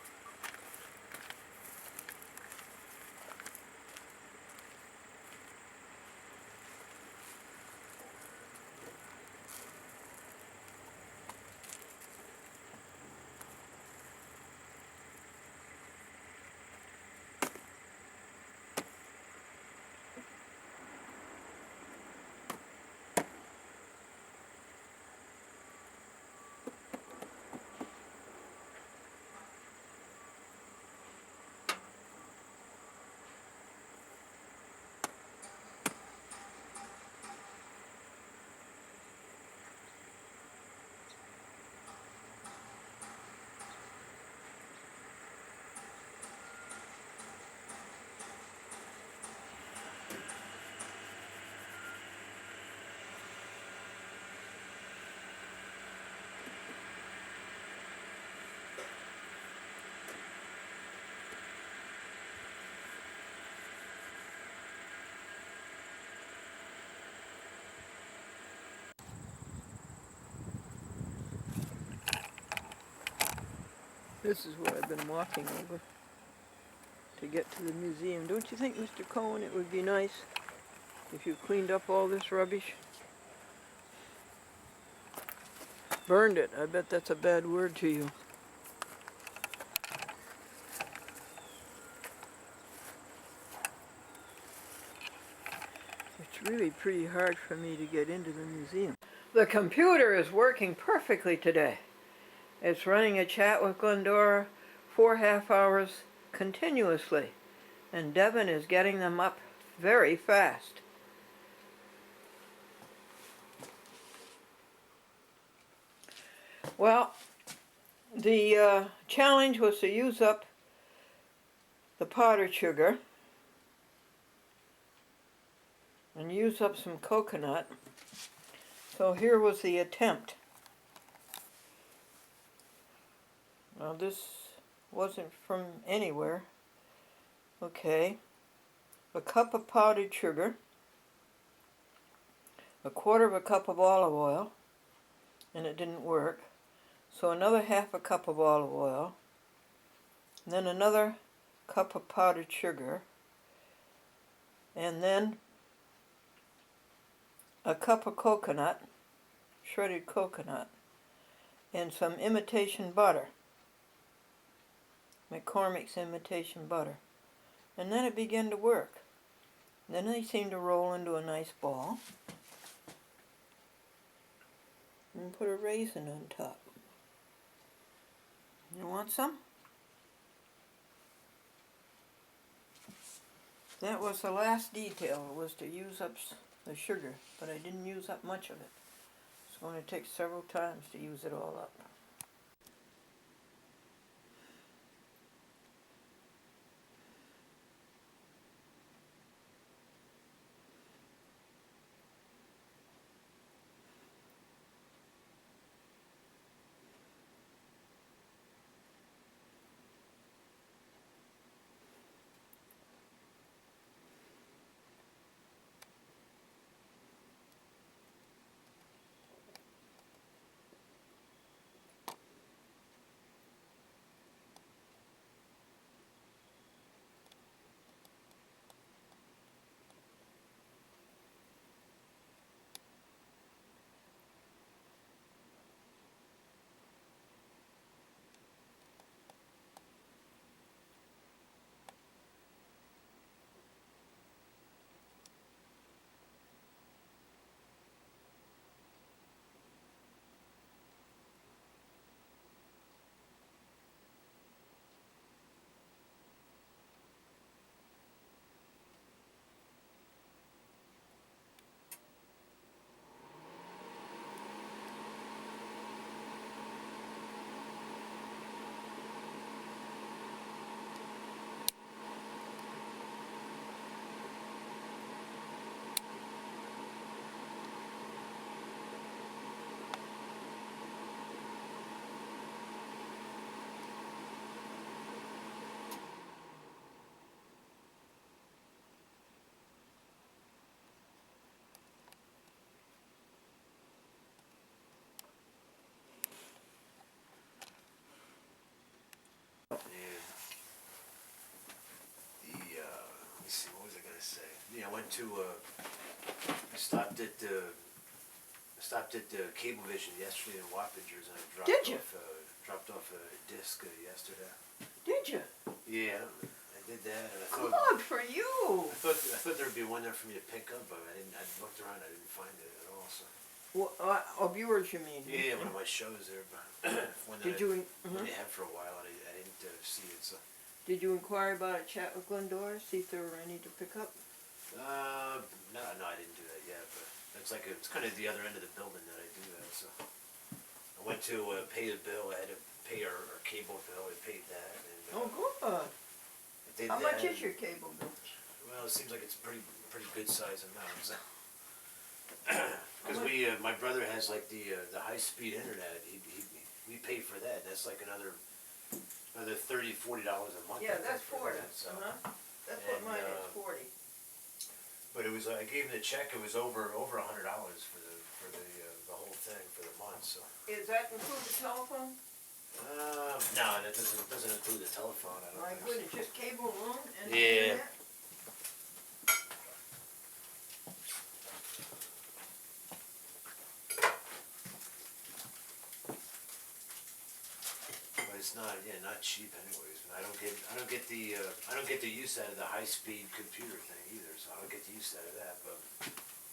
This is what I've been walking over to get to the museum. Don't you think, Mr. Cohen, it would be nice if you cleaned up all this rubbish? Burned it. I bet that's a bad word to you. It's really pretty hard for me to get into the museum. The computer is working perfectly today. It's running a chat with Glendora 4 half-hours continuously, and Devin is getting them up very fast. Well, the challenge was to use up the powdered sugar and use up some coconut. So here was the attempt. Now this wasn't from anywhere. Okay, a cup of powdered sugar, a quarter of a cup of olive oil, and it didn't work. So another half a cup of olive oil, and then another cup of powdered sugar, and then a cup of coconut, shredded coconut, and some imitation butter, McCormick's imitation butter. And then it began to work. Then they seemed to roll into a nice ball. And put a raisin on top. You want some? That was the last detail, was to use up the sugar, but I didn't use up much of it. It's going to take several times to use it all up. Let me see, what was I gonna say? Yeah, I went to, stopped at Cablevision yesterday in Wappingers, and I Did you? Dropped off a disc yesterday. Did you? Yeah, I did that, and I thought, Good for you! I thought there'd be one there for me to pick up, but I looked around, I didn't find it at all, so. Well, viewers, you mean? Yeah, one of my shows there, but one Did that you? one they had for a while, I didn't see it, so. Did you inquire about a chat with Glendora? See if there were any to pick up? No, I didn't do that yet, but it's kind of the other end of the building that I do that, so. I went to pay the bill, I had to pay our cable bill, I paid that, and. Oh, good. I did How that, much is your cable bill? Well, it seems like it's a pretty good size amount, so. Because my brother has like the high-speed internet, we pay for that, that's like another $30, $40 a month. Yeah, I think, that's for 40. that, so. That's what And, mine is, 40. But it was, I gave him the check, it was over $100 for the whole thing for the month, so. Does that include the telephone? No, that doesn't include the telephone, I My don't think goodness, just cable alone and Yeah. internet? it's not, yeah, not cheap anyways. And I don't get the use out of the high-speed computer thing either, so I don't get the use out of that, but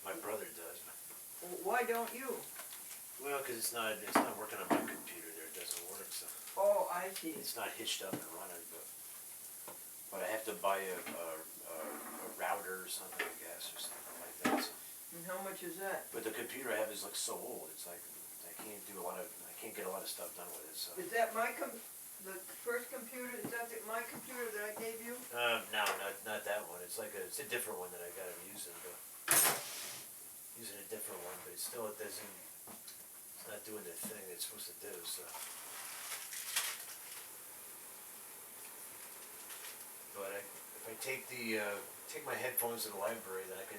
my brother does. Why don't you? Well, cause it's not working on my computer there, it doesn't work, so. Oh, I see. It's not hitched up and running, but I have to buy a router or something, I guess, or something like that, so. And how much is that? But the computer I have is like so old, it's like, I can't get a lot of stuff done with it, so. Is that the first computer, is that my computer that I gave you? No, not that one, it's a different one that I got, I'm using a different one, but it's not doing the thing it's supposed to do, so. But if I take my headphones to the library, then I can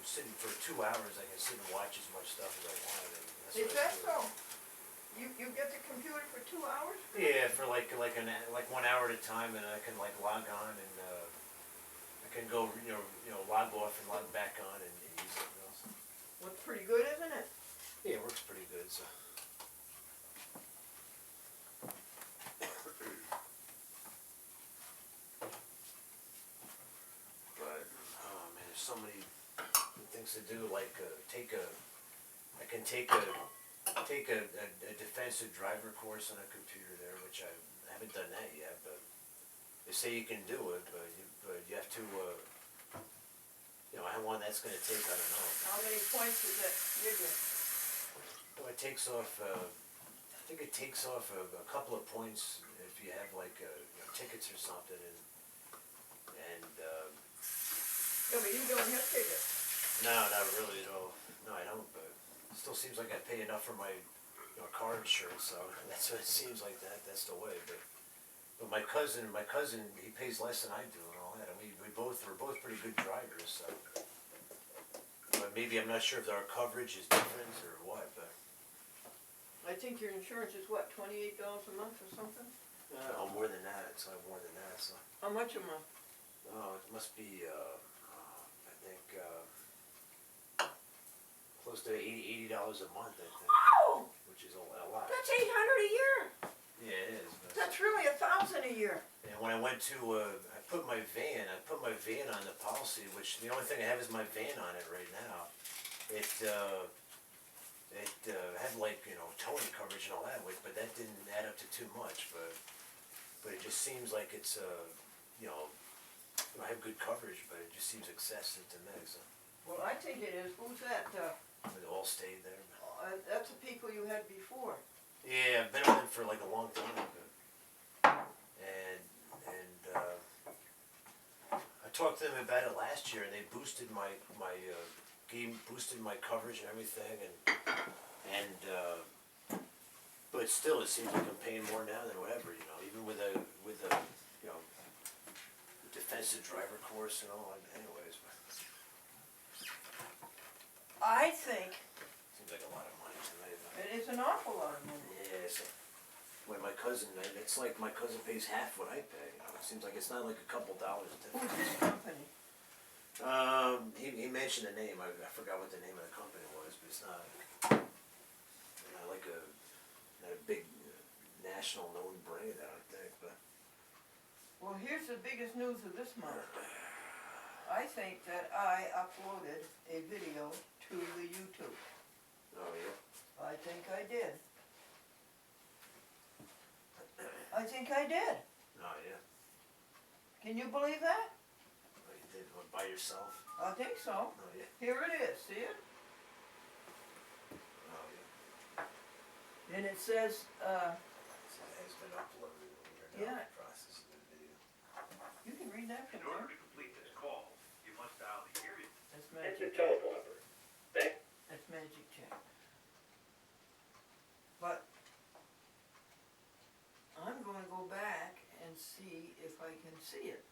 sit for 2 hours, I can sit and watch as much stuff as I want, and that's Is what I that do. so? You get the computer for 2 hours? Yeah, for like 1 hour at a time, and I can like log on and I can go log off and log back on and use it. Well, it's pretty good, isn't it? Yeah, it works pretty good. So. But oh man, there's so many things to do. Like I can take a defensive driver course on a computer there, which I haven't done that yet. But they say you can do it, but you have to. How long that's going to take, I don't know. How many points does that give you? Well, it takes off. I think it takes off a couple of points if you have like tickets or something, and Yeah, but you don't have tickets. no, not really at all. No, I don't. But it still seems like I pay enough for my car insurance, so that's what it seems like. That's the way. But my cousin, he pays less than I do and all that. And we're both pretty good drivers, so. But maybe I'm not sure if our coverage is different or what, but. I think your insurance is what, $28 a month or something? Oh, more than that. It's like more than that. So. How much a month? Oh, it must be. I think close to $80 a month. I think. Oh! Which is a lot. That's $800 a year. Yeah, it is. But That's really $1,000 a year. and when I went to, I put my van on the policy, which the only thing I have is my van on it right now. It had like towing coverage and all that, but that didn't add up to too much. But it just seems like it's I have good coverage, but it just seems excessive to me. So Well, I think it is. Who's that? it all stayed there. That's the people you had before. Yeah, I've been with them for like a long time. And I talked to them about it last year, and they boosted my coverage and everything, and but still, it seems like I'm paying more now than whatever, even with a defensive driver course and all. Anyways, but I think seems like a lot of money to me. But. it is an awful lot of money. Yeah, so when my cousin, it's like my cousin pays half what I pay. It seems like it's not like a couple dollars Who's difference. this company? He mentioned the name. I forgot what the name of the company was, but it's not like not a big national known brand, I don't think. But Well, here's the biggest news of this month. I think that I uploaded a video to the YouTube. oh yeah, I think I did. I think I did. oh yeah, Can you believe that? oh, you did one by yourself. I think so. Oh yeah, Here it is, see it? oh yeah. And it says, So it has been uploaded. We're now in the process of the video. you can read that from In order there. to complete this call, you must dial the area. That's Enter magic. telephone number. That's magic check. But I'm going to go back and see if I can see it.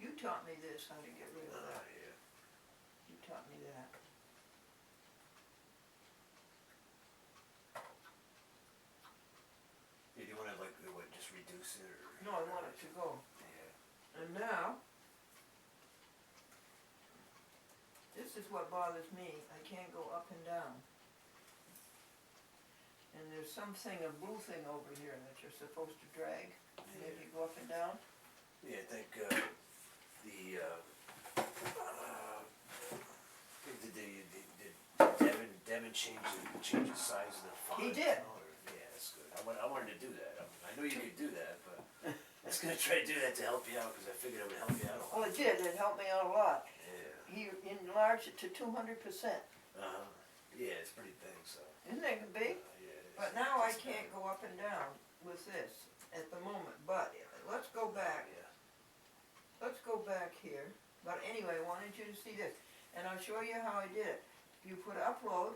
You taught me this, how to get rid of Oh that. yeah. You taught me that. Yeah, do you want to just reduce it or? No, I want it to go. Yeah. And now, this is what bothers me. I can't go up and down. And there's there's something, a blue thing over here that you're supposed to drag, maybe go up and down. Yeah, I think, did Devin change the size of the font? He did. Oh, yeah, that's good. I wanted to do that. I knew you could do that, but I was gonna try to do that to help you out, cause I figured it would help you out a lot. Well, it did, it helped me out a lot. Yeah, He enlarged it to 200%. yeah, it's pretty big, so, Isn't that big? yeah. It's- But now I it's can't go up and down with this at the moment, but let's go back. Yeah. Let's go back here. But anyway, I wanted you to see this, and I'll show you how I did it. You put upload,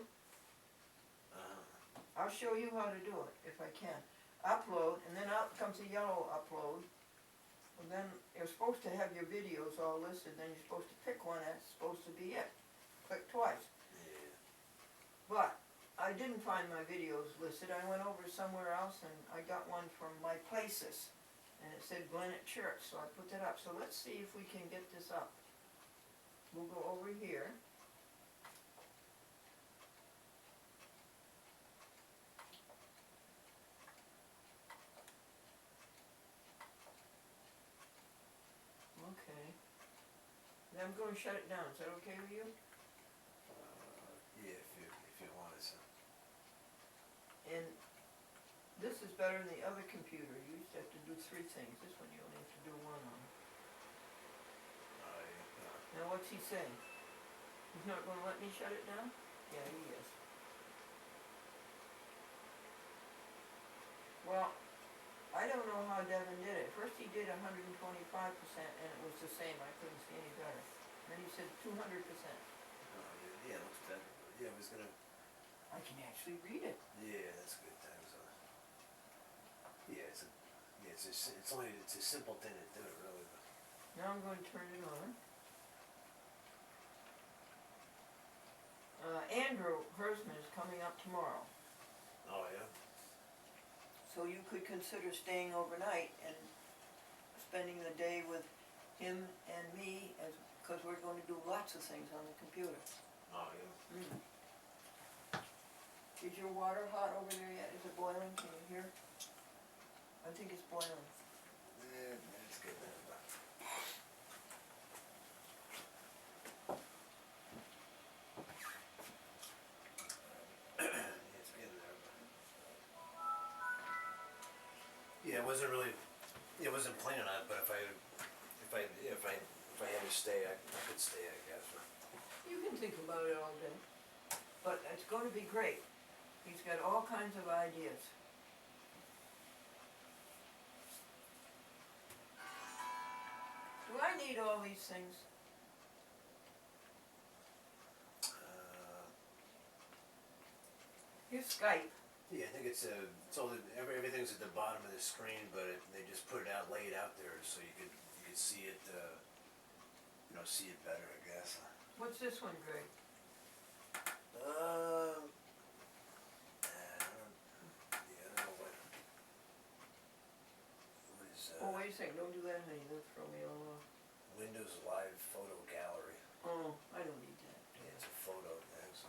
I'll show you how to do it, if I can. Upload, and then out comes a yellow upload. And then you're supposed to have your videos all listed, then you're supposed to pick one, that's supposed to be it. Click twice. Yeah. But I didn't find my videos listed. I went over somewhere else and I got one from my places. And it said Glenn Church, so I put that up. So let's see if we can get this up. We'll go over here. Okay. Then I'm going to shut it down. Is that okay with you? Yeah, if you want it, so. And this is better than the other computer. You used to have to do 3 things. This one you only have to do 1 on. Yeah. Now what's he saying? He's not going to let me shut it down? Yeah, he is. Well, I don't know how Devin did it. First he did 125% and it was the same. I couldn't see any better. Then he said 200%. Yeah, it looks better. Yeah, I was gonna. I can actually read it. Yeah, that's good times. Yeah, it's a simple thing to do, really. Now I'm going to turn it on. Andrew Hersman is coming up tomorrow. Oh, yeah? So you could consider staying overnight and spending the day with him and me, because we're going to do lots of things on the computer. Oh, yeah. Is your water hot over there yet? Is it boiling? Can you hear? I think it's boiling. Yeah, it's good then. Yeah, it's getting there. Yeah, it wasn't really. Yeah, I wasn't planning on it, but if I had to stay, I could stay, I guess. You can think about it all day. But it's going to be great. He's got all kinds of ideas. Do I need all these things? Here's Skype. Yeah, I think it's everything's at the bottom of the screen, but they just put it out, lay it out there, so you could see it, see it better, I guess. What's this one, Greg? I don't know what is Oh, wait a second. Don't do that, honey. That'll throw me all off. Windows Live Photo Gallery. Oh, I don't need that. Yeah, it's a photo thing. So.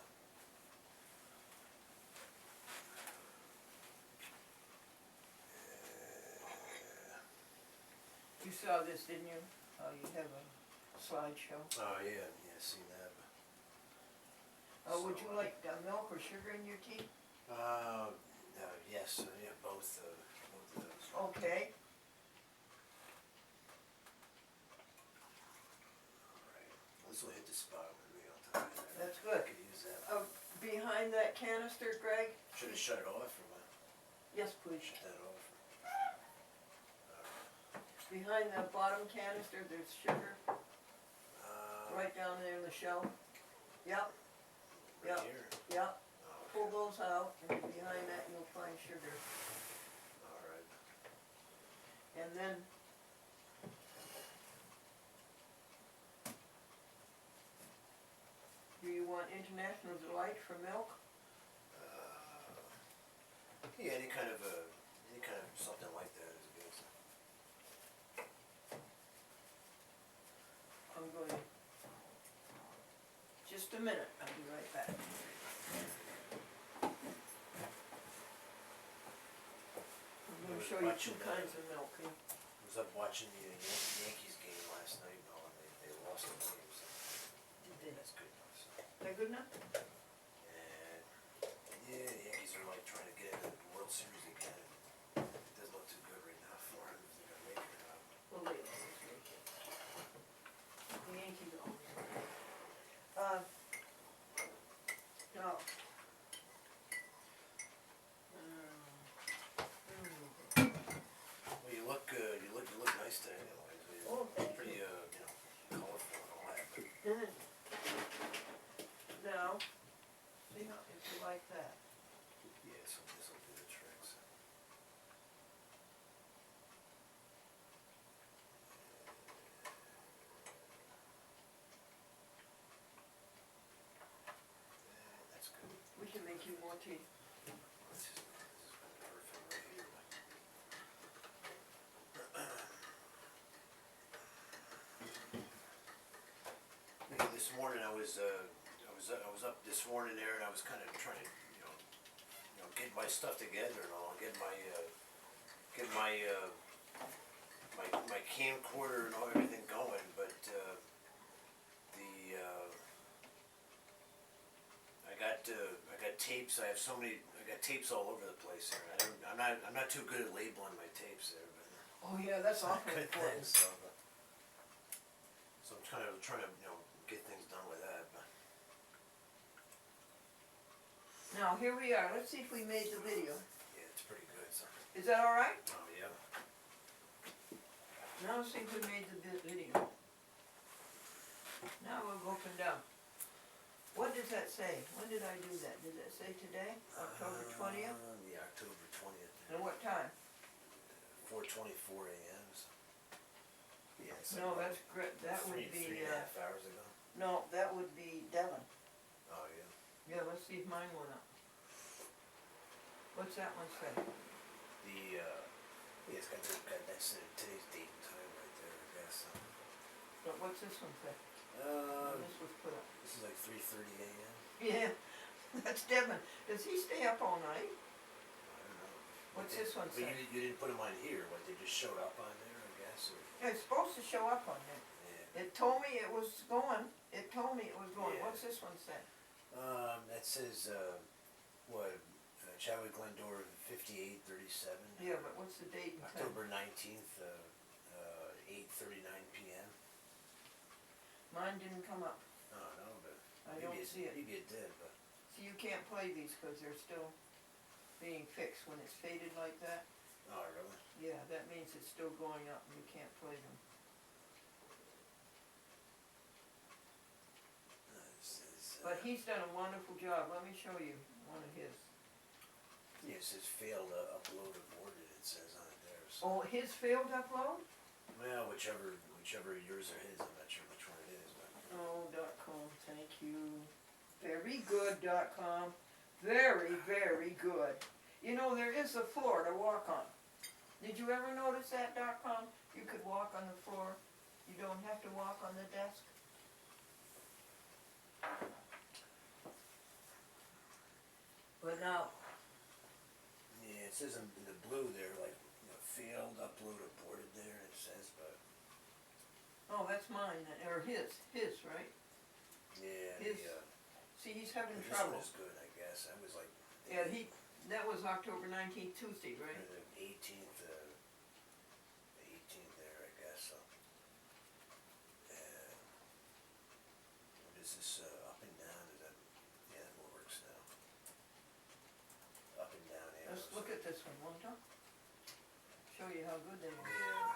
You saw this, didn't you? You have a slideshow. Oh yeah, seen that. Would you like milk or sugar in your tea? Yes, yeah, both of those. Okay. Alright, this will hit the spot with me, I'll tell you that. That's good. I could use that. Behind that canister, Greg? Should have shut it off or what? Yes, please. Shut that off. Behind the bottom canister, there's sugar. Right down there in the shelf. Yep, Right yep. here. yep. Oh, Pull those out, and behind that you'll find sugar. alright. And then do you want International Delight for milk? Yeah, any kind of something like that is good. I'm going. Just a minute, I'll be right back. show you two kinds of milk. I was up watching the Yankees game last night, and all, and they lost the game, so that's good enough. So. Is that good enough? And yeah, the Yankees are like trying to get into the World Series again. It doesn't look too good right now for them if they're gonna make it or not. Well, they always make it. The Yankees always make it. No. Well, you look nice today, anyways. Oh, thank Pretty, colorful and all that. But Now, see how, if you like that. yeah, so this'll do the tricks. That's good. We can make you more tea. This is perfect right here. This morning I was up this morning there, and I was kind of trying to, get my stuff together and all, get my camcorder and all, everything going, but I got tapes. I got tapes all over the place here. I'm not too good at labeling my tapes there, but Oh, yeah, that's awful good important. things. So I'm kind of trying to get things done with that. But Now, here we are. Let's see if we made the video. yeah, it's pretty good. So Is that all right? oh yeah. Now let's see if we made the video. Now we'll go up and down. What does that say? When did I do that? Did it say today? October 20th? Yeah, October 20th. And what time? 4:24 a.m. So. Yeah. It's No, like that's great. That would three be, and a half hours ago. no, that would be Devon. Oh yeah. Yeah, let's see if mine went up. What's that one say? Yeah, it's got that's today's date and time right there, I guess. So. But what's this one say? When this was put up. This is like 3:30 a.m. Yeah, that's Devon. Does he stay up all night? I don't know. What's this one But say? you didn't put them on here. What, they just showed up on there, I guess. Or, Yeah, it's supposed to show up on there. yeah. It told me it was going. It told me it was going. Yeah. What's this one say? That says Chadwick Glendora 5837. Yeah, but what's the date and time? October 19th, 8:39 p.m. Mine didn't come up. Oh no, but I don't see it. Maybe it did, but So you can't play these because they're still being fixed. When it's faded like that, oh really? yeah, that means it's still going up and you can't play them. But he's done a wonderful job. Let me show you one of his. Yeah, it says failed upload aborted. It says on it there. So. Oh, his failed upload? Well, whichever yours or his, I'm not sure which one it is, but Oh, .com, thank you. Very good.com. Very, very good. You know, there is a floor to walk on. Did you ever notice that .com? You could walk on the floor. You don't have to walk on the desk. But now, yeah, it says in the blue there, like failed upload aborted there. It says, but oh, that's mine, or his, right? yeah, His See, he's having this trouble. one is good, I guess. That was like Yeah, that was October 19th, Tuesday, right? the 18th, 18th there, I guess. So, what is this? Up and down? Is that? Yeah, that works now. Up and down arrows. Let's look at this one, won't you? Show you how good they are. Yeah.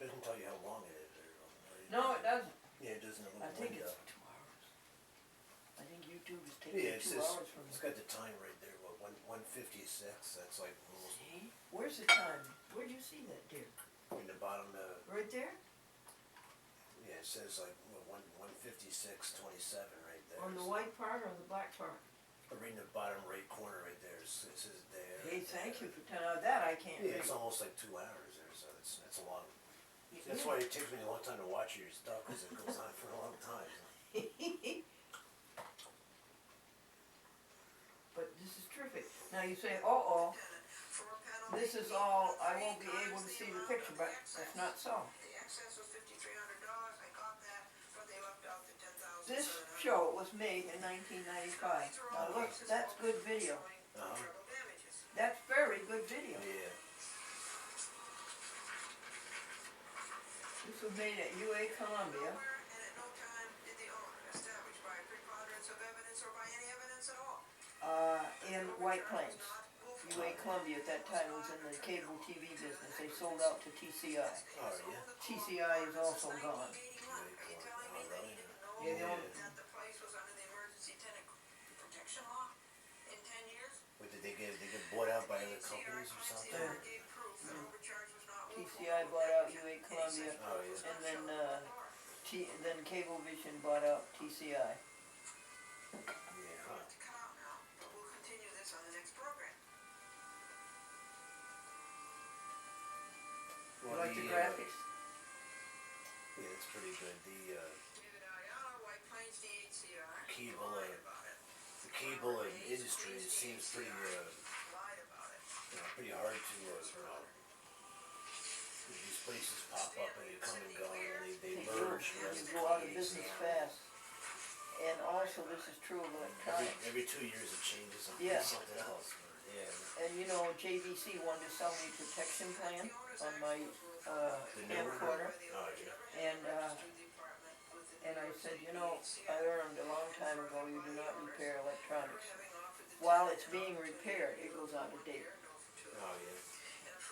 Doesn't tell you how long it is. No, it doesn't. Yeah, it doesn't. I think it's 2 hours. I think YouTube is taking Yeah, it 2 says, hours from it's me. got the time right there, what, 1:56, that's like almost See? Where's the time? Where'd you see that, dear? in the bottom, Right there? yeah, it says like, what, 1:56:27 right there. On the white part or the black part? Right in the bottom right corner right there, it says there. Hey, thank you for telling me that. I can't Yeah, read. it's almost like 2 hours there, so that's a long, that's Yeah. why it takes me a long time to watch your stuff, cause it goes on for a long time. But this is terrific. Now you say, uh-oh, this is all, I won't be able to see the picture, but that's not so. This show was made in 1995. Now look, that's good video. That's very good video. Yeah. This was made at UA Columbia. In White Plains. UA Columbia at that time was in the cable TV business. They sold out to TCI. Oh, yeah. TCI is also gone. Yeah. You know, What did they get? They get bought out by other companies or something? TCI bought out UA Columbia, Oh, yeah. and then Cablevision bought out TCI. Yeah, huh. You Well, like the graphics? Yeah, it's pretty good. The cable and industry seems pretty, pretty hard to, these places pop up and they come and go and they merge. You go out of business fast. And also, this is true of electronics. Every 2 years it changes Yeah. something else. Yeah. And you know, JVC wanted to sell me a protection plan on my camcorder. Oh, yeah. And I said, you know, I learned a long time ago you do not repair electronics. While it's being repaired, it goes out of date. Oh, yeah.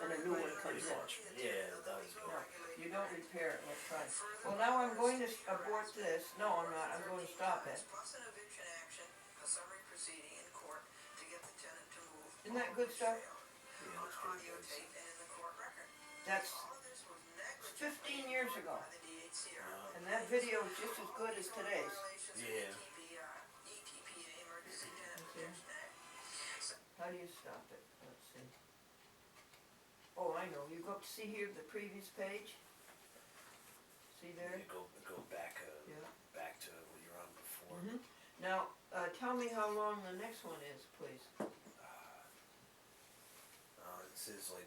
And a new one comes Pretty in. much. Yeah, it does. No, you don't repair electronics. Well, now I'm going to abort this. No, I'm not. I'm going to stop it. Isn't that good stuff? Yeah, that's pretty good. That's 15 years ago. And that video is just as good as today's. Yeah. How do you stop it? Let's see. Oh, I know. You go up to see here the previous page. See there? You go back, Yeah. back to what you were on before. Mhm. Now, tell me how long the next one is, please. It says like,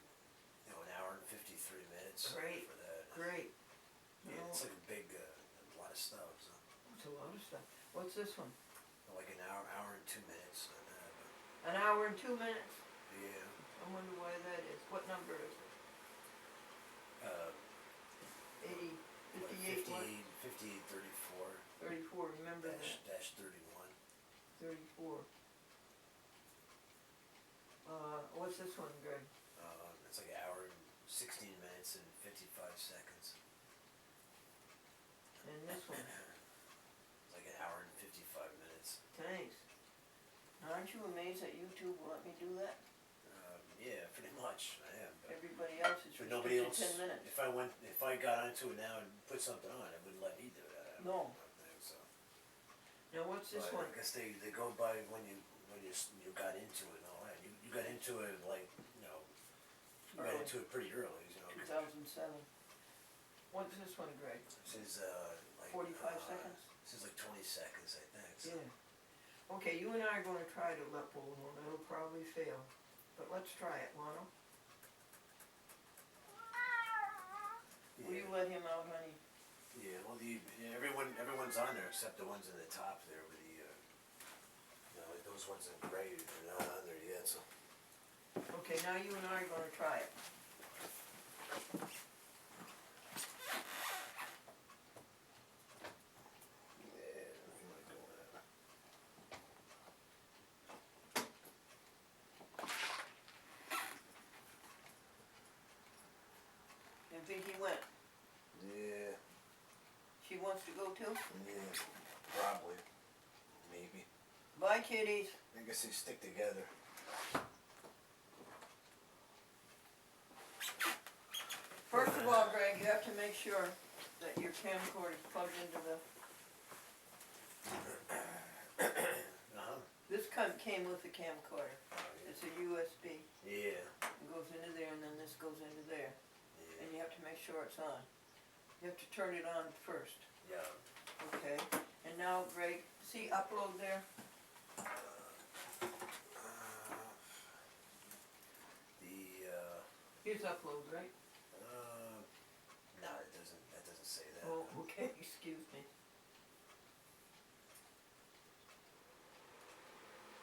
an hour and 53 minutes Great. for that. Great. Yeah, No, it's like a big, a lot of stuff. So. it's a lot of stuff. What's this one? Like an hour and 2 minutes. An hour and 2 minutes? Yeah. I wonder why that is. What number is it? 80, 58, what? 58, 34, 34, remember that. dash 31. 34. What's this one, Greg? It's like an hour and 16 minutes and 55 seconds. And this one? It's like an hour and 55 minutes. Thanks. Now, aren't you amazed that YouTube will let me do that? Yeah, pretty much, I am. But Everybody else is but nobody restricted else, 10 minutes. if I got onto it now and put something on, it wouldn't let me do that. No. I don't think so. Now, what's this But one? I guess they go by when you got into it and all that. You got into it like, you got Early. into it pretty early, 2007. What's this one, Greg? This is, like. 45 seconds? This is like 20 seconds, I think, so. Yeah. Okay, you and I are going to try to upload one. It'll probably fail. But let's try it, Lano. Will you let him out, honey? Yeah, well, everyone's on there except the ones in the top there with the, like those ones in gray, they're not on there yet, so. Okay, now you and I are going to try it. Yeah, where am I going at? You think he went? Yeah, She wants to go too? probably, maybe. Bye, kitties. I guess they stick together. First of all, Greg, you have to make sure that your camcorder is plugged into the... Uh-huh. This came with the camcorder. It's a USB. Yeah, It goes into there and then this goes into there. yeah, And you have to make sure it's on. You have to turn it on first. yeah. Okay. And now, Greg, see upload there? upload, right? No, that doesn't say that. Oh, okay, excuse me.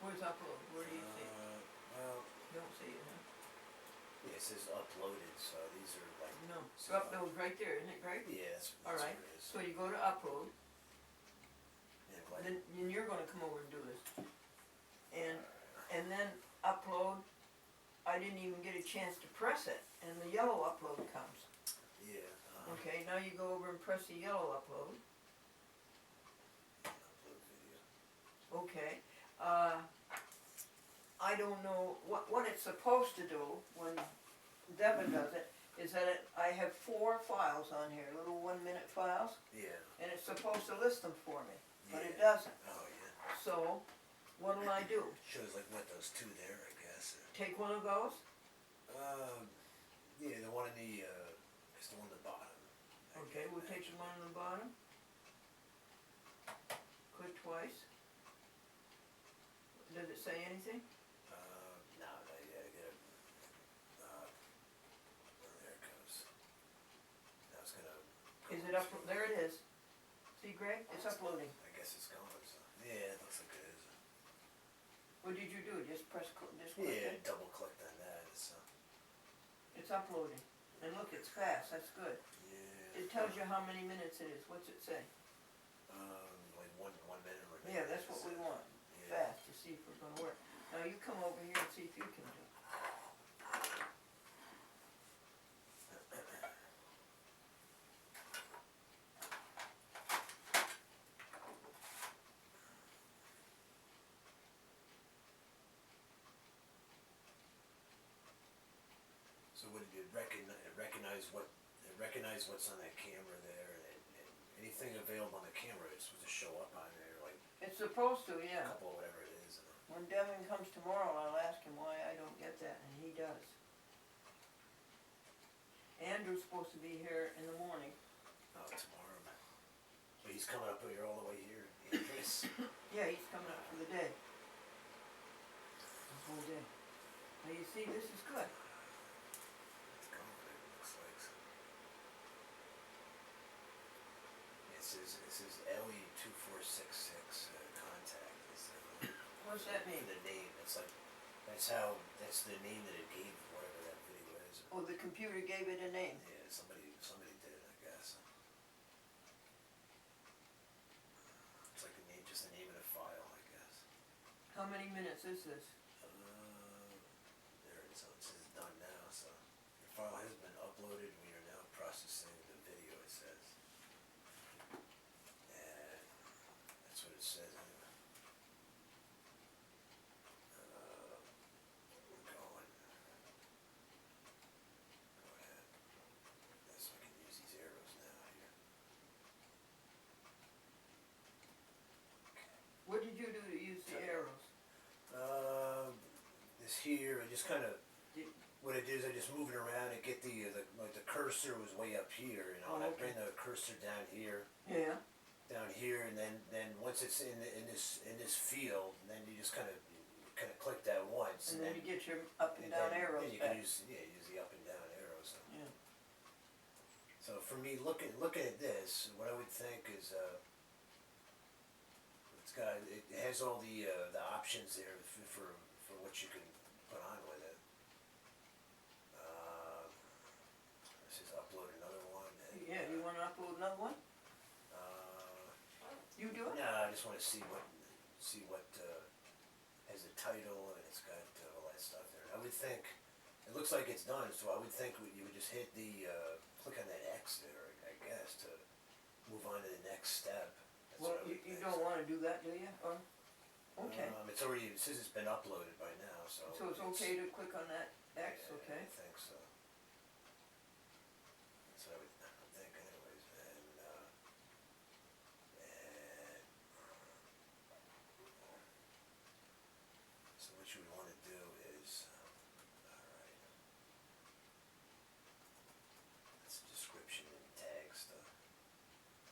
Where's upload? Where do you see it? Well, You don't see it, huh? yeah, it says uploaded, so these are like. No, this is upload right there, isn't it, Greg? Yeah, that's All what right, it is. so you go to upload, Yeah, like, then you're gonna come over and do this. And then upload, I didn't even get a chance to press it, and the yellow upload comes. yeah. Okay, now you go over and press the yellow upload. Upload video. Okay, I don't know, what it's supposed to do when Devin does it, is that I have 4 files on here, little 1-minute files, Yeah. and it's supposed to list them for me, but it Yeah. doesn't. Oh, yeah. So, what'll I do? Shows like what those two there, I guess. Take one of those? Yeah, the one in the, it's the one at the bottom. Okay, we'll take the one on the bottom. Click twice. Does it say anything? No, I gotta get it. There it goes. Now it's gonna. Is it up, there it is. See, Greg, it's uploading. I guess it's gone, so, yeah, it looks like it is. What did you do, just just click Yeah, it? double clicked on that, so, It's uploading. And look, it's fast, that's good. yeah. It tells you how many minutes it is, what's it say? Like one minute or. Yeah, that's what we want, Yeah. fast, to see if we're gonna work. Now you come over here and see if you can do it. So would it recognize what's on that camera there, and anything available on the camera is supposed to show up on there, like It's supposed to, a yeah. couple, whatever it is. When Devin comes tomorrow, I'll ask him why I don't get that, and he does. Andrew's supposed to be here in the morning. Oh, tomorrow. But he's coming up here all the way here, Andres. Yeah, he's coming up for the day. The whole day. Now you see, this is good. It's going, it looks like. It says LE2466 contact. What's that mean? The name. It's like that's the name that it gave whatever that video is. Oh, the computer gave it a name. Yeah, somebody did it, I guess. It's like just the name of the file, I guess. How many minutes is this? There it is. So it says done now. So the file has been uploaded. We are now processing the video. It says, and that's what it says anyway. We're going. Go ahead. So I can use these arrows now here. What did you do to use the arrows? This here, I just kind of, Did- what I did is I just move it around and get like the cursor was way up here, you know, and I Oh, bring the cursor down here, Yeah, and then once it's in this field, then you just kind of click that once, and then you get your up and down arrows then you back. can use the up and down arrows. Yeah. So for me, looking at this, what I would think is, it has all the options there for what you can put on with it. This is upload another one. And, Yeah, you wanna upload another one? You do it? No, I just want to see what has the title and it's got all that stuff there. I would think it looks like it's done, so I would think you would just hit click on that X there, I guess, to move on to the next step. That's Well, what I would you think. don't wanna do that, do you? Or, okay. It says it's been uploaded by now, so. So it's okay to click on that X, Yeah, okay? I think so. That's what I would think anyways, and so what you would wanna do is, alright. That's description and tag stuff.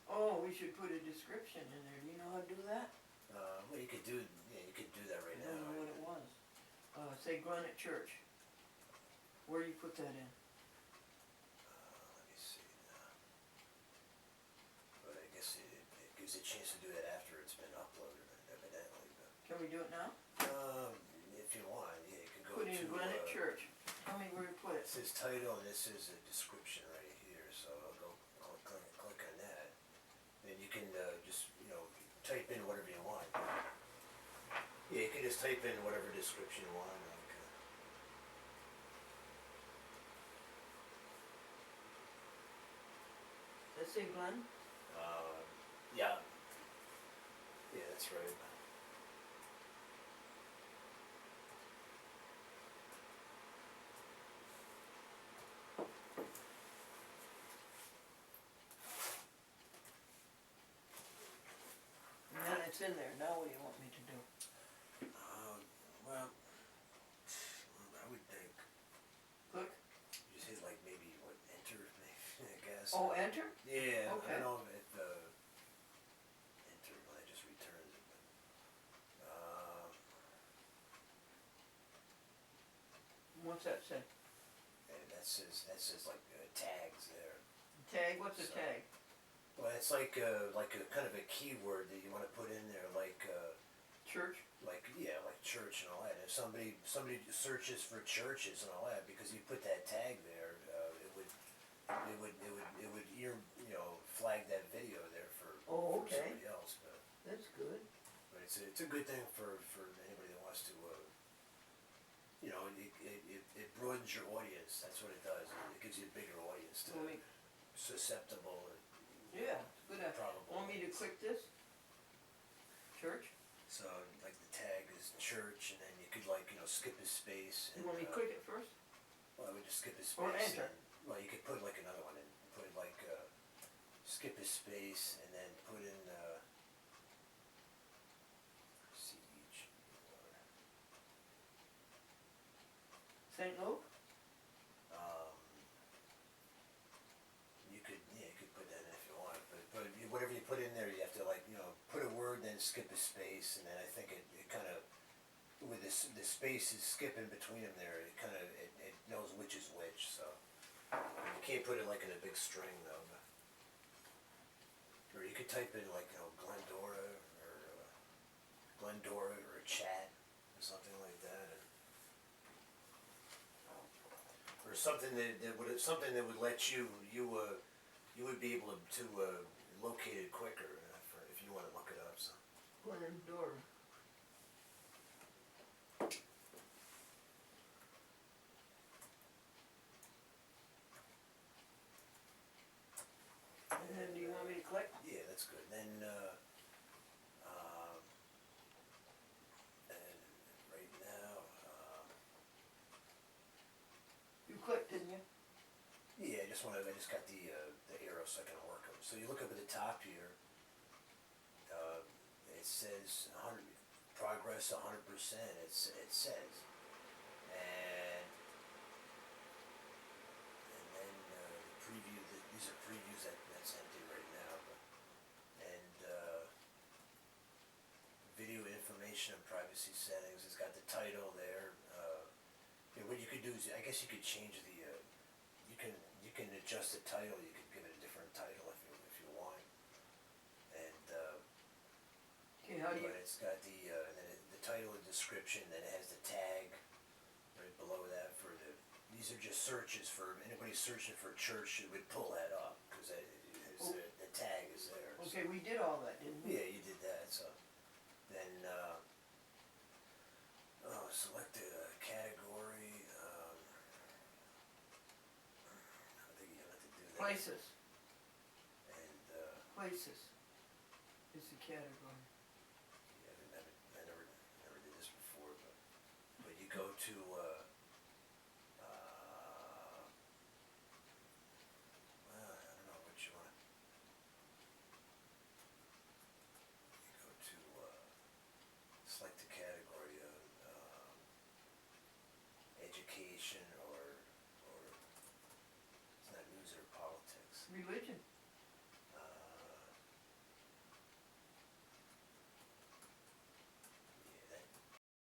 Oh, we should put a description in there. Do you know how to do that? Well, you could do that right I now. don't know what it was. Say Granite Church. Where do you put that in? gives you a chance to do that after it's been uploaded, evidently, but, Can we do it now? if you want, yeah, you could go Put to, in Granite Church. Tell me where to put it it. says title, and this is a description right here, so I'll go, click on that. And you can, just, type in whatever you want. Yeah, you can just type in whatever description you want, like, Let's say Glenn. yeah. Yeah, that's right. And then it's in there. Now what do you want me to do? Well, I would think, Click? you just hit like maybe, what, enter, maybe, I guess. Oh, enter? Yeah, I Okay. don't know if it, enter, well, it just returns it, but, What's that say? and that says like, tags there. Tag? What's a So- tag? Well, it's like a kind of a keyword that you wanna put in there, like, Church? yeah, like church and all that. If somebody searches for churches and all that, because you put that tag there, it would flag that video there for Oh, okay. somebody else. That's good. But it's a good thing for anybody that wants to, it broadens your audience. That's what it does. It gives you a bigger audience to Want me? susceptible and Yeah, good. probable. Want me to click this? Church? So like the tag is church, and then you could skip a space. You And, want me to click it first? Well, I would just skip a space. Or enter. And, well, you could put like another one in. Put like skip a space, and then put in siege. St. Luke? You could put that in if you want, but whatever you put in there, you have to put a word, then skip a space, and then I think it kind of, with the spaces skipping between them there, it kind of, it knows which is which, so. You can't put it like in a big string though. Or you could type in Glendora, or a chat, or something like that. Or something that would let you would be able to locate it quicker if you want to look it up. So. Glendora. And then do you want me to click? Yeah, that's good. Then and right now, You clicked, didn't you? yeah, I just got the arrow so I can work them. So you look up at the top here. It says 100 progress 100%. It says, and then the preview. These are previews that's empty right now. Video information and privacy settings. It's got the title there. What you could do is, I guess you could change the. You can adjust the title. You could give it a different title if you want. And Okay, how do you? but it's got the the title and description. Then it has the tag right below that for the. These are just searches for anybody searching for church. It would pull that up because the tag is there. So. Okay, we did all that, didn't we? Yeah, you did that. So then select a category. I think you have to do that. Places. And Places is the category. yeah, I never did this before, but you go to